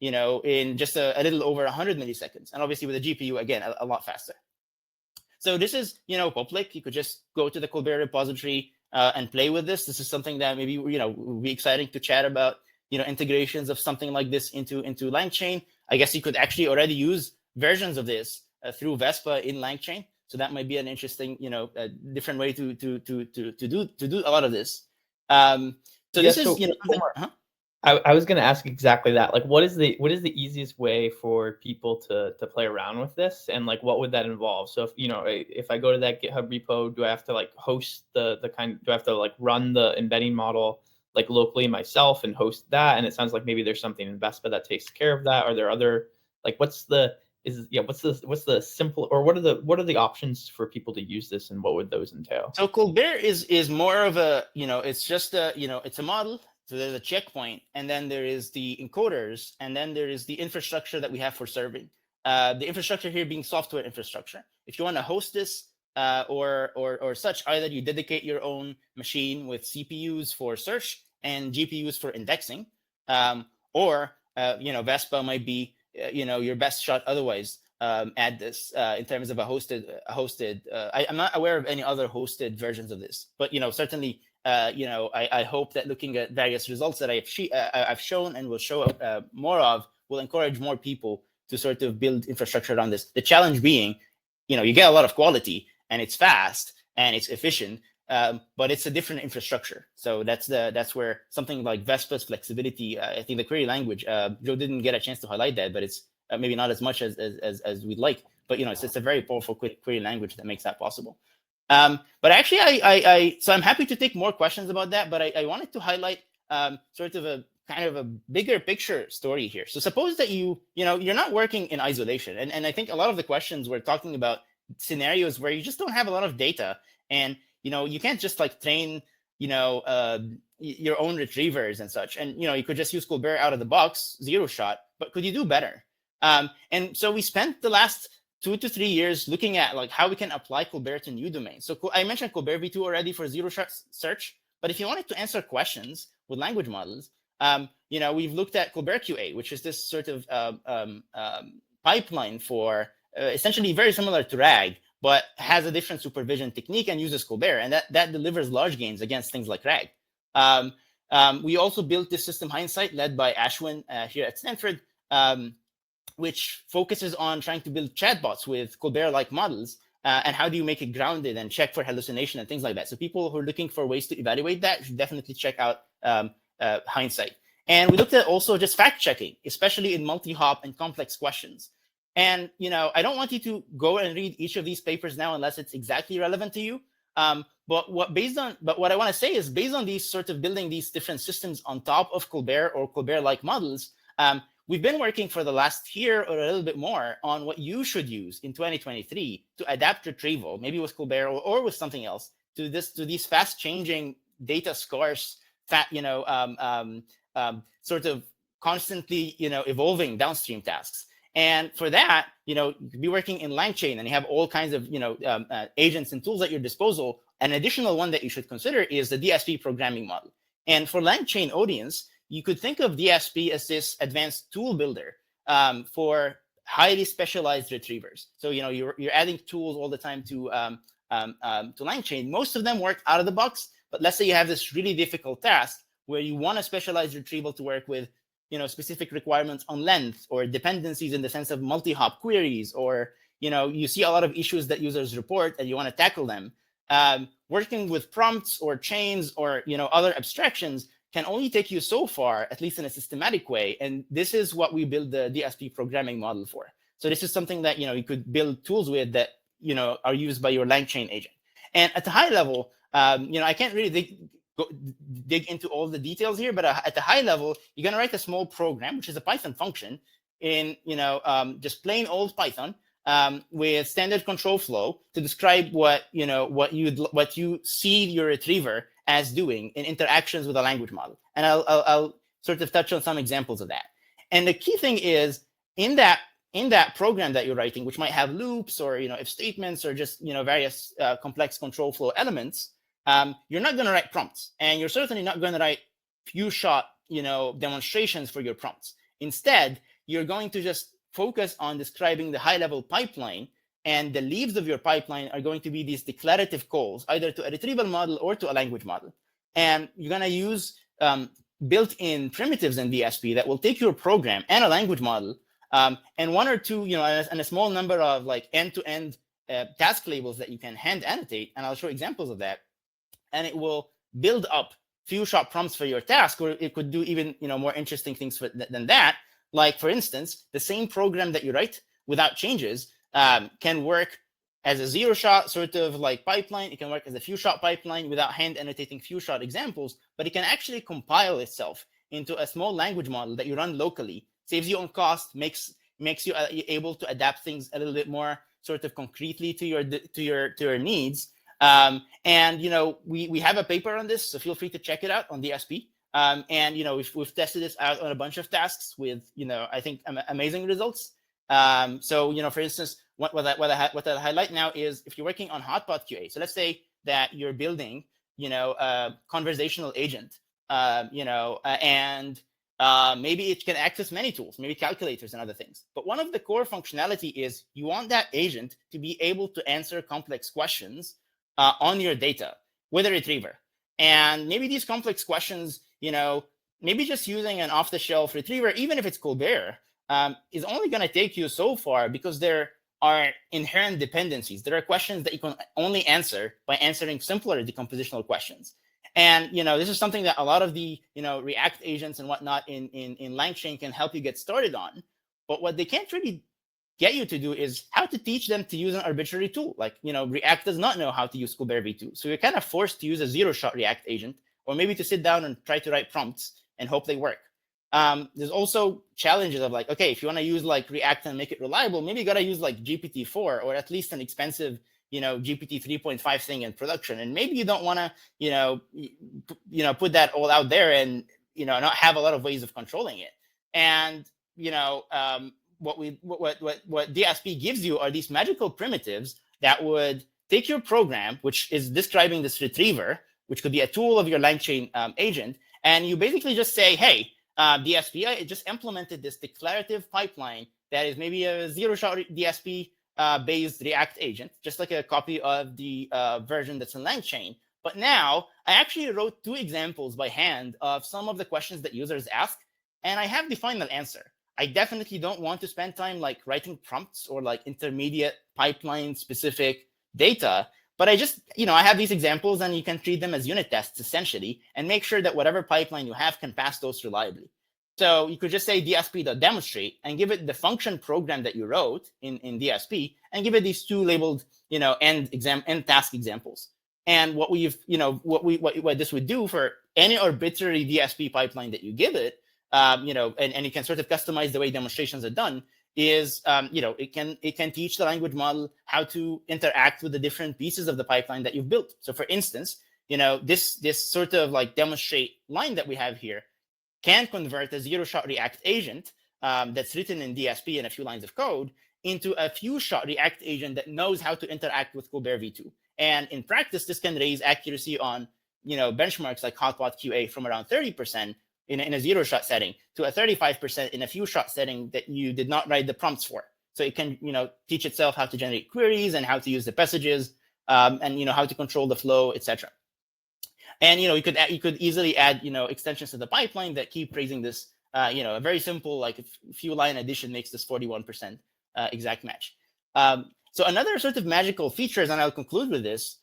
in just a little over 100 milliseconds, and obviously with a GPU, again, a lot faster. So this is public. You could just go to the ColBERT repository and play with this. This is something that maybe would be exciting to chat about. Integrations of something like this into LangChain. I guess you could actually already use versions of this through Vespa in LangChain. So that might be an interesting different way to do a lot of this. So Yeah, this is I was going to ask exactly that. Like, what is the easiest way for people to play around with this, and like what would that involve? So if I go to that GitHub repo, do I have to like host do I have to like run the embedding model like locally myself and host that? And it sounds like maybe there's something in Vespa that takes care of that. Are there other what's the simple, or what are the options for people to use this, and what would those entail? So ColBERT is more of a it's just a it's a model. So there's a checkpoint, and then there is the encoders, and then there is the infrastructure that we have for serving. The infrastructure here being software infrastructure. If you want to host this or such, either you dedicate your own machine with CPUs for search and GPUs for indexing, or Vespa might be your best shot otherwise at this in terms of a hosted. I'm not aware of any other hosted versions of this, but certainly. I hope that looking at various results that I've shown and will show more of will encourage more people to sort of build infrastructure around this. The challenge being, you get a lot of quality, and it's fast and it's efficient, but it's a different infrastructure. So that's where something like Vespa's flexibility, I think the query language, Joe didn't get a chance to highlight that, but it's maybe not as much as we'd like. But it's a very powerful query language that makes that possible. But actually, so I'm happy to take more questions about that, but I wanted to highlight sort of a kind of a bigger picture story here. So suppose that you're not working in isolation, and I think a lot of the questions we're talking about scenarios where you just don't have a lot of data, and you can't just like train your own retrievers and such, and you could just use ColBERT out of the box, zero shot, but could you do better? And so we spent the last 2 to 3 years looking at like how we can apply ColBERT to new domains. So I mentioned ColBERT v2 already for zero-shot search, but if you wanted to answer questions with language models, we've looked at ColBERT QA, which is this sort of pipeline for essentially very similar to RAG, but has a different supervision technique and uses ColBERT, and that delivers large gains against things like RAG. We also built this system Hindsight, led by Ashwin here at Stanford, which focuses on trying to build chatbots with ColBERT-like models. And how do you make it grounded and check for hallucination and things like that? So people who are looking for ways to evaluate that should definitely check out Hindsight. And we looked at also just fact checking, especially in multi-hop and complex questions. And I don't want you to go and read each of these papers now unless it's exactly relevant to you. But what I want to say is, based on these sort of building these different systems on top of ColBERT or ColBERT-like models, we've been working for the last year or a little bit more on what you should use in 2023 to adapt Retrieval, maybe with ColBERT or with something else, to these fast-changing, data-scarce, sort of constantly evolving downstream tasks. And for that, you could be working in LangChain, and you have all kinds of agents and tools at your disposal. An additional one that you should consider is the DSP programming model. And for LangChain audience, you could think of DSP as this advanced tool builder for highly specialized retrievers. So you're adding tools all the time to LangChain. Most of them work out of the box, but let's say you have this really difficult task where you want a specialized retrieval to work with specific requirements on length or dependencies in the sense of multi-hop queries, or you see a lot of issues that users report and you want to tackle them. Working with prompts or chains or other abstractions can only take you so far, at least in a systematic way. And this is what we build the DSP programming model for. So this is something that you could build tools with that are used by your LangChain agent. And at the high level, I can't really dig into all the details here, but at the high level, you're going to write a small program, which is a Python function in just plain old Python with standard control flow to describe what you see your retriever as doing in interactions with a language model. And I'll sort of touch on some examples of that. And the key thing is in that program that you're writing, which might have loops or if statements or just various complex control flow elements, you're not going to write prompts, and you're certainly not going to write few shot demonstrations for your prompts. Instead, you're going to just focus on describing the high level pipeline, and the leaves of your pipeline are going to be these declarative calls, either to a retrieval model or to a language model. And you're going to use built-in primitives in DSP that will take your program and a language model and one or two, and a small number of like end-to-end task labels that you can hand annotate. And I'll show examples of that. And it will build up few shot prompts for your task, or it could do even more interesting things than that. Like, for instance, the same program that you write without changes can work as a zero shot sort of like pipeline. It can work as a few shot pipeline without hand annotating few shot examples, but it can actually compile itself into a small language model that you run locally, saves you on cost, makes you able to adapt things a little bit more sort of concretely to your needs. And we have a paper on this, so feel free to check it out on DSP. And we've tested this out on a bunch of tasks with I think amazing results. So for instance, what I highlight now is if you're working on hotpot QA. So let's say that you're building a conversational agent, and maybe it can access many tools, maybe calculators and other things. But one of the core functionality is you want that agent to be able to answer complex questions on your data with a retriever. And maybe these complex questions, maybe just using an off-the-shelf retriever, even if it's ColBERT, is only going to take you so far because there are inherent dependencies. There are questions that you can only answer by answering simpler decompositional questions. And this is something that a lot of the React agents and whatnot in LangChain can help you get started on. But what they can't really get you to do is how to teach them to use an arbitrary tool. Like React does not know how to use ColBERT v2, so you're kind of forced to use a zero-shot React agent, or maybe to sit down and try to write prompts and hope they work. There's also challenges of like, okay, if you want to use like React and make it reliable, maybe you got to use like GPT-4 or at least an expensive GPT 3.5 thing in production, and maybe you don't want to put that all out there and not have a lot of ways of controlling it. And what DSP gives you are these magical primitives that would take your program, which is describing this retriever, which could be a tool of your LangChain agent, and you basically just say, hey, DSP, I just implemented this declarative pipeline that is maybe a zero-shot DSP based React agent, just like a copy of the version that's in LangChain. But now I actually wrote 2 examples by hand of some of the questions that users ask, and I have the final answer. I definitely don't want to spend time like writing prompts or like intermediate pipeline specific data, but I just, I have these examples, and you can treat them as unit tests essentially, and make sure that whatever pipeline you have can pass those reliably. So you could just say dsp.demonstrate and give it the function program that you wrote in DSP, and give it these 2 labeled, end task examples. And what what this would do for any arbitrary DSP pipeline that you give it, and you can sort of customize the way demonstrations are done, is it can teach the language model how to interact with the different pieces of the pipeline that you've built. So for instance, this sort of like demonstrate line that we have here can convert a 0-shot React agent that's written in DSP in a few lines of code into a few-shot React agent that knows how to interact with ColBERT v2. And in practice, this can raise accuracy on benchmarks like Hotbot QA from around 30% in a 0-shot setting to a 35% in a few-shot setting that you did not write the prompts for. So it can teach itself how to generate queries and how to use the messages, and how to control the flow, etc. And you could easily add extensions to the pipeline that keep raising this. A very simple like a few line addition makes this 41% exact match. So another sort of magical features, and I'll conclude with this,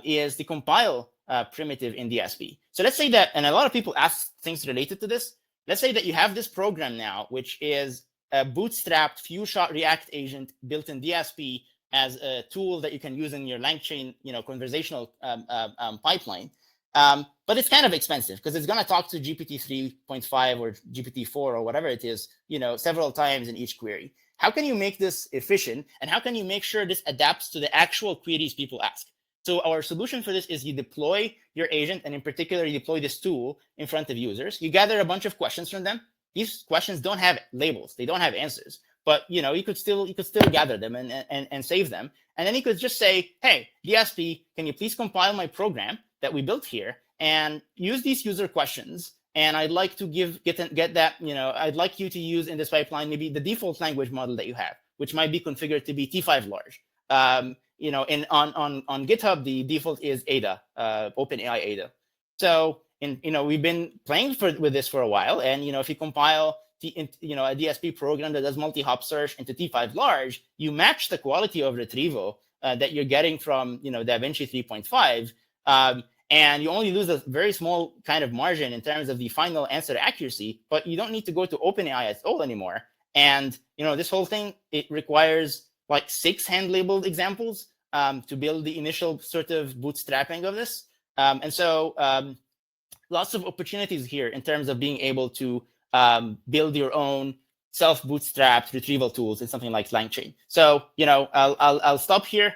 is the compile primitive in DSP. So let's say that, and a lot of people ask things related to this. Let's say that you have this program now, which is a bootstrapped few-shot React agent built in DSP as a tool that you can use in your LangChain, conversational pipeline. But it's kind of expensive because it's going to talk to GPT 3.5 or GPT 4 or whatever it is, several times in each query. How can you make this efficient, and how can you make sure this adapts to the actual queries people ask? So our solution for this is you deploy your agent, and in particular, you deploy this tool in front of users. You gather a bunch of questions from them. These questions don't have labels; they don't have answers. But you could still gather them and save them. And then you could just say, "Hey, DSP, can you please compile my program that we built here and use these user questions? And I'd like to get that, I'd like you to use in this pipeline maybe the default language model that you have, which might be configured to be T5 large. On GitHub, the default is Ada, OpenAI Ada. So, we've been playing with this for a while. And, if you compile, a DSP program that does multi-hop search into T5 large, you match the quality of retrieval that you're getting from, DaVinci 3.5. And you only lose a very small kind of margin in terms of the final answer accuracy, but you don't need to go to OpenAI at all anymore. And this whole thing, it requires like 6 hand-labeled examples to build the initial sort of bootstrapping of this. And so lots of opportunities here in terms of being able to build your own self-bootstrapped retrieval tools in something like LangChain. So I'll stop here.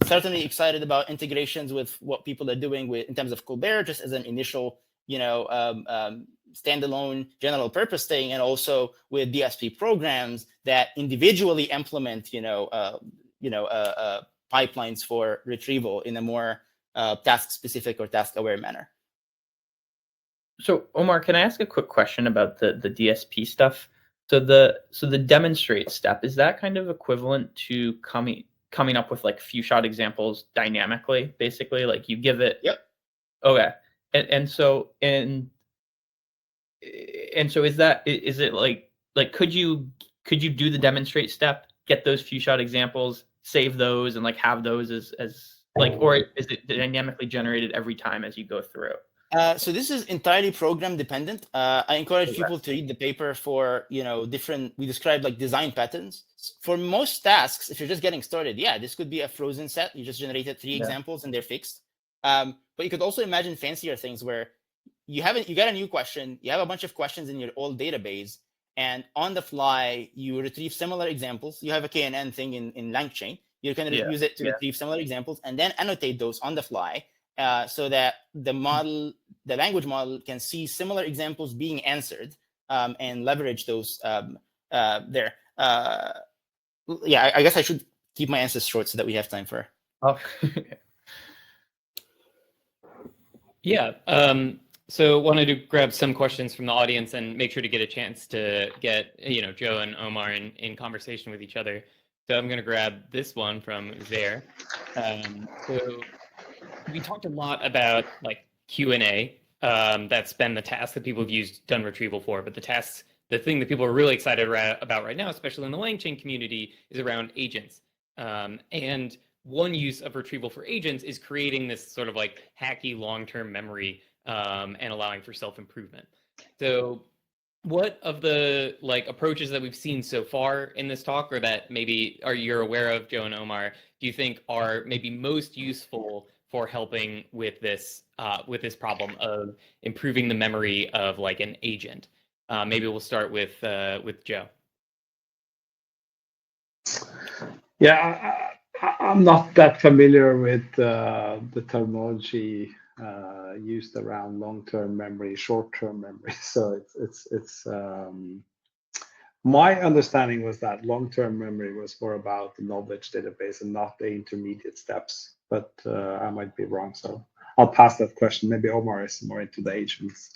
Certainly excited about integrations with what people are doing in terms of ColBERT, just as an initial, standalone general purpose thing, and also with DSP programs that individually implement, pipelines for retrieval in a more task-specific or task-aware manner. So Omar, can I ask a quick question about the DSP stuff? So the demonstrate step, is that kind of equivalent to coming up with like few-shot examples dynamically, basically? Like you give it. Yep. Okay. And so is it like could you do the demonstrate step, get those few-shot examples, save those, and like have those as like, or is it dynamically generated every time as you go through? So this is entirely program dependent. I encourage people to read the paper for, we describe like design patterns. For most tasks, if you're just getting started, this could be a frozen set. You just generated 3 examples and they're fixed. But you could also imagine fancier things where you get a new question, you have a bunch of questions in your old database, and on the fly, you retrieve similar examples. You have a KNN thing in LangChain. You can use it to retrieve similar examples and then annotate those on the fly. So that the language model can see similar examples being answered and leverage those there. I guess I should keep my answers short so that we have time for. Oh. Yeah. So wanted to grab some questions from the audience and make sure to get a chance to get Joe and Omar in conversation with each other. So I'm going to grab this one from Zaire. So we talked a lot about like Q&A. That's been the task that people have done retrieval for, but the thing that people are really excited about right now, especially in the LangChain community, is around agents. And one use of retrieval for agents is creating this sort of like hacky long-term memory and allowing for self-improvement. So what of the like approaches that we've seen so far in this talk, or that maybe you're aware of, Joe and Omar, do you think are maybe most useful for helping with this problem of improving the memory of like an agent? Maybe we'll start with Joe. Yeah, I'm not that familiar with the terminology used around long-term memory, short-term memory. So it's my understanding was that long-term memory was more about the knowledge database and not the intermediate steps. But I might be wrong, so I'll pass that question. Maybe Omar is more into the agents.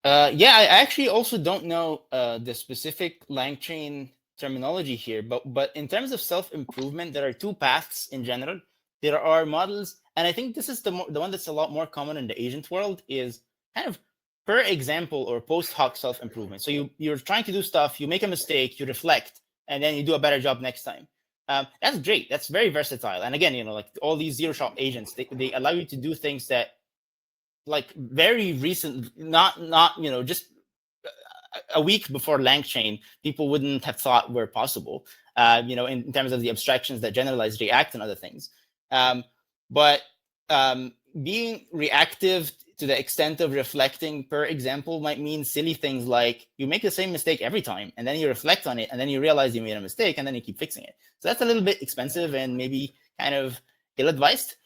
Yeah, I actually also don't know the specific LangChain terminology here, but in terms of self-improvement, there are two paths in general. There are models, and I think this is the one that's a lot more common in the agent world, is kind of per example or post hoc self-improvement. So you're trying to do stuff, you make a mistake, you reflect, and then you do a better job next time. That's great. That's very versatile. And again, like all these zero-shot agents, they allow you to do things that like very recent, not just a week before LangChain, people wouldn't have thought were possible, in terms of the abstractions that generalize React and other things. But being reactive to the extent of reflecting per example might mean silly things like you make the same mistake every time, and then you reflect on it, and then you realize you made a mistake, and then you keep fixing it. So that's a little bit expensive and maybe kind of ill-advised.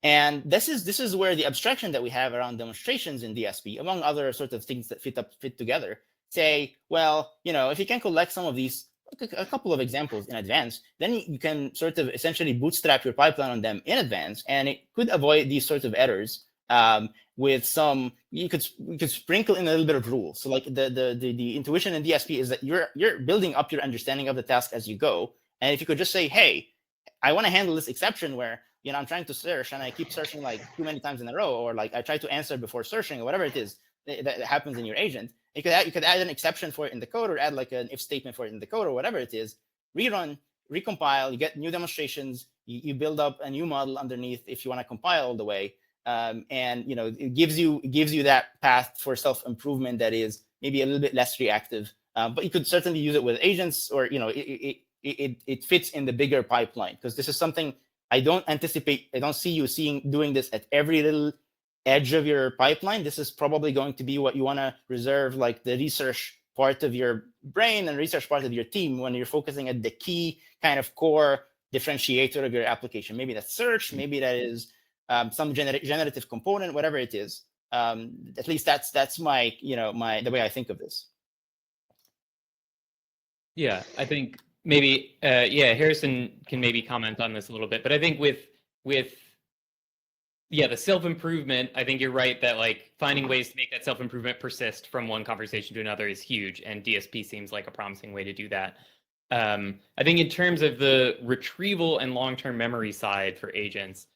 And this is where the abstraction that we have around demonstrations in DSP, among other sort of things that fit together, say, well, if you can collect some of these, a couple of examples in advance, then you can sort of essentially bootstrap your pipeline on them in advance, and it could avoid these sorts of errors with some. You could sprinkle in a little bit of rules. So like the intuition in DSP is that you're building up your understanding of the task as you go, and if you could just say, hey, I want to handle this exception where I'm trying to search and I keep searching like too many times in a row, or like I try to answer before searching, or whatever it is that happens in your agent. You could add an exception for it in the code, or add like an if statement for it in the code, or whatever it is. Rerun, recompile, you get new demonstrations, you build up a new model underneath if you want to compile all the way. And it gives you that path for self-improvement that is maybe a little bit less reactive. But you could certainly use it with agents, or it fits in the bigger pipeline, because this is something I don't see you doing this at every little edge of your pipeline. This is probably going to be what you want to reserve, like the research part of your brain and research part of your team, when you're focusing at the key kind of core differentiator of your application. Maybe that's search, maybe that is some generative component, whatever it is. At least that's my the way I think of this. Yeah, I think maybe Harrison can maybe comment on this a little bit, but I think with the self-improvement, I think you're right that like finding ways to make that self-improvement persist from one conversation to another is huge, and DSP seems like a promising way to do that. I think in terms of the retrieval and long-term memory side for agents,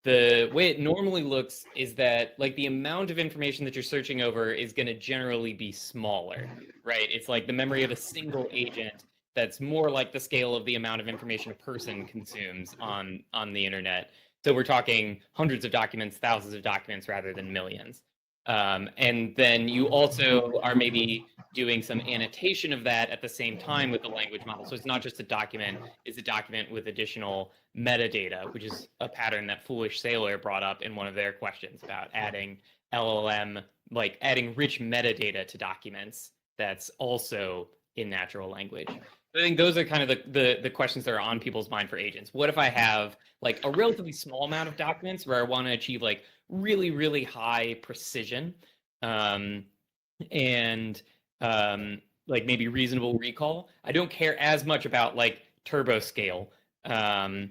the way it normally looks is that like the amount of information that you're searching over is going to generally be smaller, right? It's like the memory of a single agent that's more like the scale of the amount of information a person consumes on the internet. So we're talking hundreds of documents, thousands of documents, rather than millions. And then you also are maybe doing some annotation of that at the same time with the language model. So it's not just a document, it's a document with additional metadata, which is a pattern that Foolish Sailor brought up in one of their questions about adding LLM, like adding rich metadata to documents that's also in natural language. I think those are kind of the questions that are on people's mind for agents. What if I have like a relatively small amount of documents where I want to achieve like really, really high precision and like maybe reasonable recall? I don't care as much about like turbo scale. And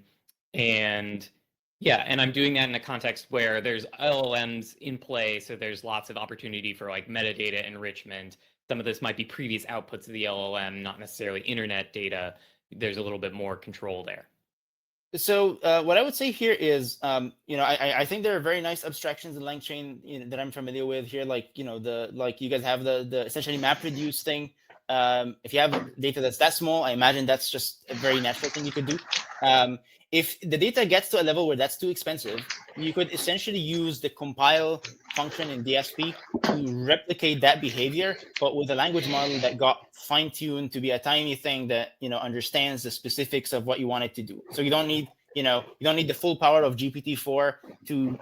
I'm doing that in a context where there's LLMs in play, so there's lots of opportunity for like metadata enrichment. Some of this might be previous outputs of the LLM, not necessarily internet data. there's a little bit more control there. So what I would say here is, I think there are very nice abstractions in LangChain that I'm familiar with here. Like, you guys have the essentially map reduce thing. If you have data that's that small, I imagine that's just a very natural thing you could do. If the data gets to a level where that's too expensive, you could essentially use the compile function in DSP to replicate that behavior, but with a language model that got fine-tuned to be a tiny thing that understands the specifics of what you want it to do. So you don't need the full power of GPT-4 to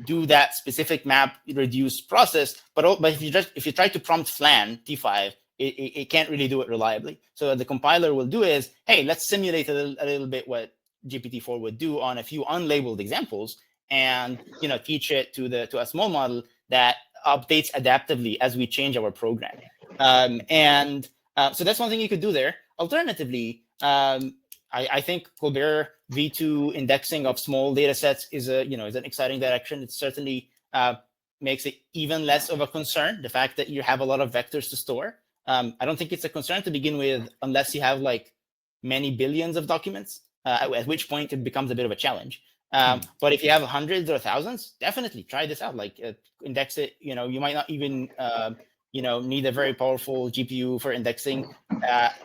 do that specific map reduce process. But if you try to prompt flan T5, it can't really do it reliably. So what the compiler will do is, hey, let's simulate a little bit what GPT-4 would do on a few unlabeled examples, and teach it to a small model that updates adaptively as we change our program. So that's one thing you could do there. Alternatively, I think ColBERT v2 indexing of small data sets is an exciting direction. It certainly makes it even less of a concern, the fact that you have a lot of vectors to store. I don't think it's a concern to begin with, unless you have like many billions of documents, at which point it becomes a bit of a challenge. But if you have hundreds or thousands, definitely try this out. Like index it. You might not even need a very powerful GPU for indexing.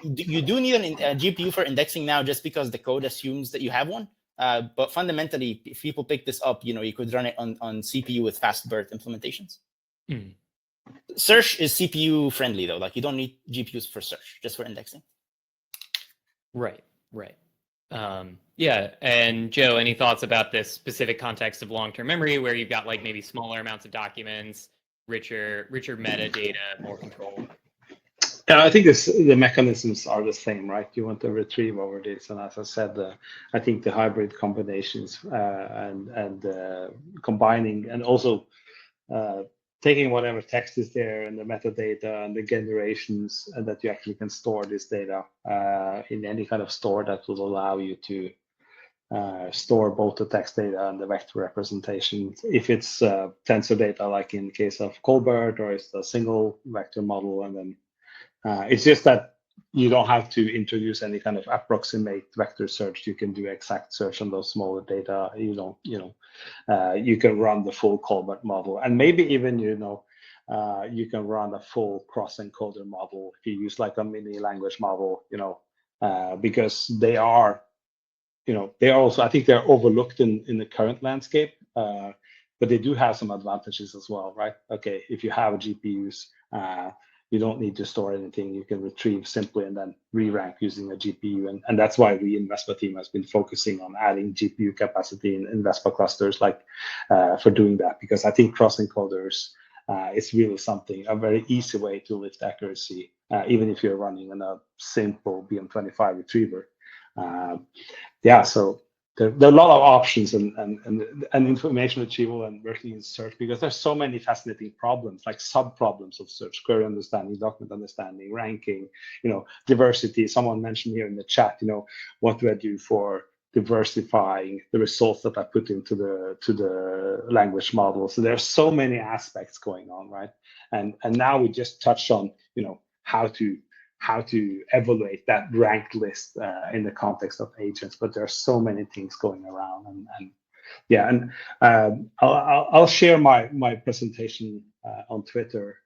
You do need a GPU for indexing now, just because the code assumes that you have one. But fundamentally, if people pick this up, you could run it on CPU with fast BERT implementations. Search is CPU friendly though. Like you don't need GPUs for search, just for indexing. Right. Yeah. And Joe, any thoughts about this specific context of long-term memory, where you've got like maybe smaller amounts of documents, richer metadata, more control? Yeah, I think the mechanisms are the same, right? You want to retrieve over this, and as I said, I think the hybrid combinations and combining, and also taking whatever text is there and the metadata and the generations, and that you actually can store this data in any kind of store that will allow you to store both the text data and the vector representation. If it's tensor data, like in the case of ColBERT, or it's a single vector model, and then it's just that you don't have to introduce any kind of approximate vector search. You can do exact search on those smaller data. You can run the full ColBERT model, and maybe even you can run a full cross-encoder model if you use like a mini language model. Because they are also, I think they're overlooked in the current landscape, but they do have some advantages as well, right? Okay, if you have GPUs, you don't need to store anything. You can retrieve simply and then re-rank using a GPU. And that's why we in Vespa team has been focusing on adding GPU capacity in Vespa clusters, for doing that, because I think cross-encoders is really a very easy way to lift accuracy, even if you're running on a simple BM25 retriever. So there are a lot of options and information retrieval and working in search, because there's so many fascinating problems, like sub-problems of search: query understanding, document understanding, ranking, diversity. Someone mentioned here in the chat, what do I do for diversifying the results that I put into the language model? So there's so many aspects going on, right? And now we just touched on, how to evaluate that ranked list in the context of agents, but there are so many things going around, I'll share my presentation on Twitter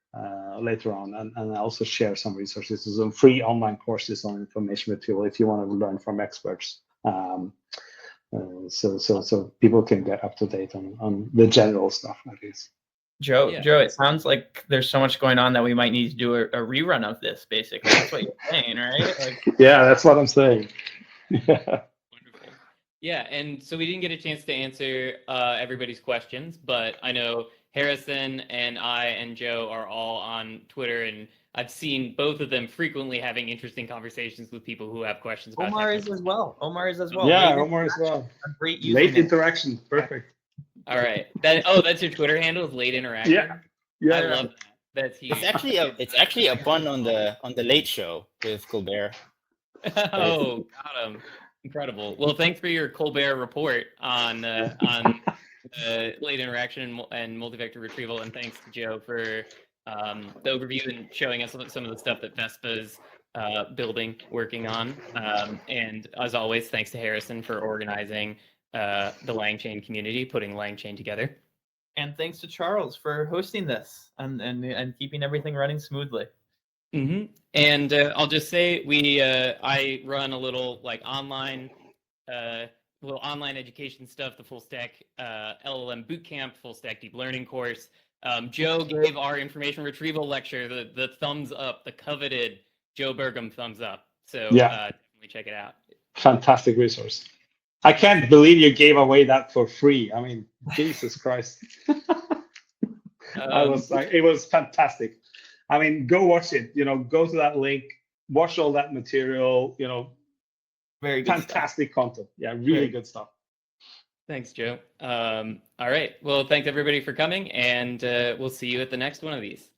later on, and I also share some resources, some free online courses on information retrieval if you want to learn from experts, so people can get up to date on the general stuff like this. Joe, it sounds like there's so much going on that we might need to do a rerun of this, basically. That's what you're saying, right? Yeah, that's what I'm saying. Wonderful. Yeah, and so we didn't get a chance to answer everybody's questions, but I know Harrison and I and Joe are all on Twitter, and I've seen both of them frequently having interesting conversations with people who have questions about Omar is as well. Yeah, Omar as well. A great username. Late interaction, perfect. All right. That's your Twitter handle, is Late Interaction? Yeah. I love that. That's huge. It's actually a pun on the Late Show with ColBERT. Oh, got him. Incredible. Well, thanks for your ColBERT report on late interaction and multi-vector retrieval, and thanks to Joe for the overview and showing us some of the stuff that Vespa's building, working on. And as always, thanks to Harrison for organizing the LangChain community, putting LangChain together. And thanks to Charles for hosting this and keeping everything running smoothly. Mm-hmm. And I'll just say I run a little like online education stuff, the full stack LLM bootcamp, full stack deep learning course. Joe gave our information retrieval lecture the thumbs up, the coveted Joe Burgum thumbs up. So definitely check it out. Fantastic resource. I can't believe you gave away that for free. I mean, Jesus Christ. It was fantastic. I mean, go watch it. Go to that link, watch all that material. Very good fantastic content. Yeah, really good stuff. Thanks, Joe. All right. Well, thanks everybody for coming, and we'll see you at the next one of these.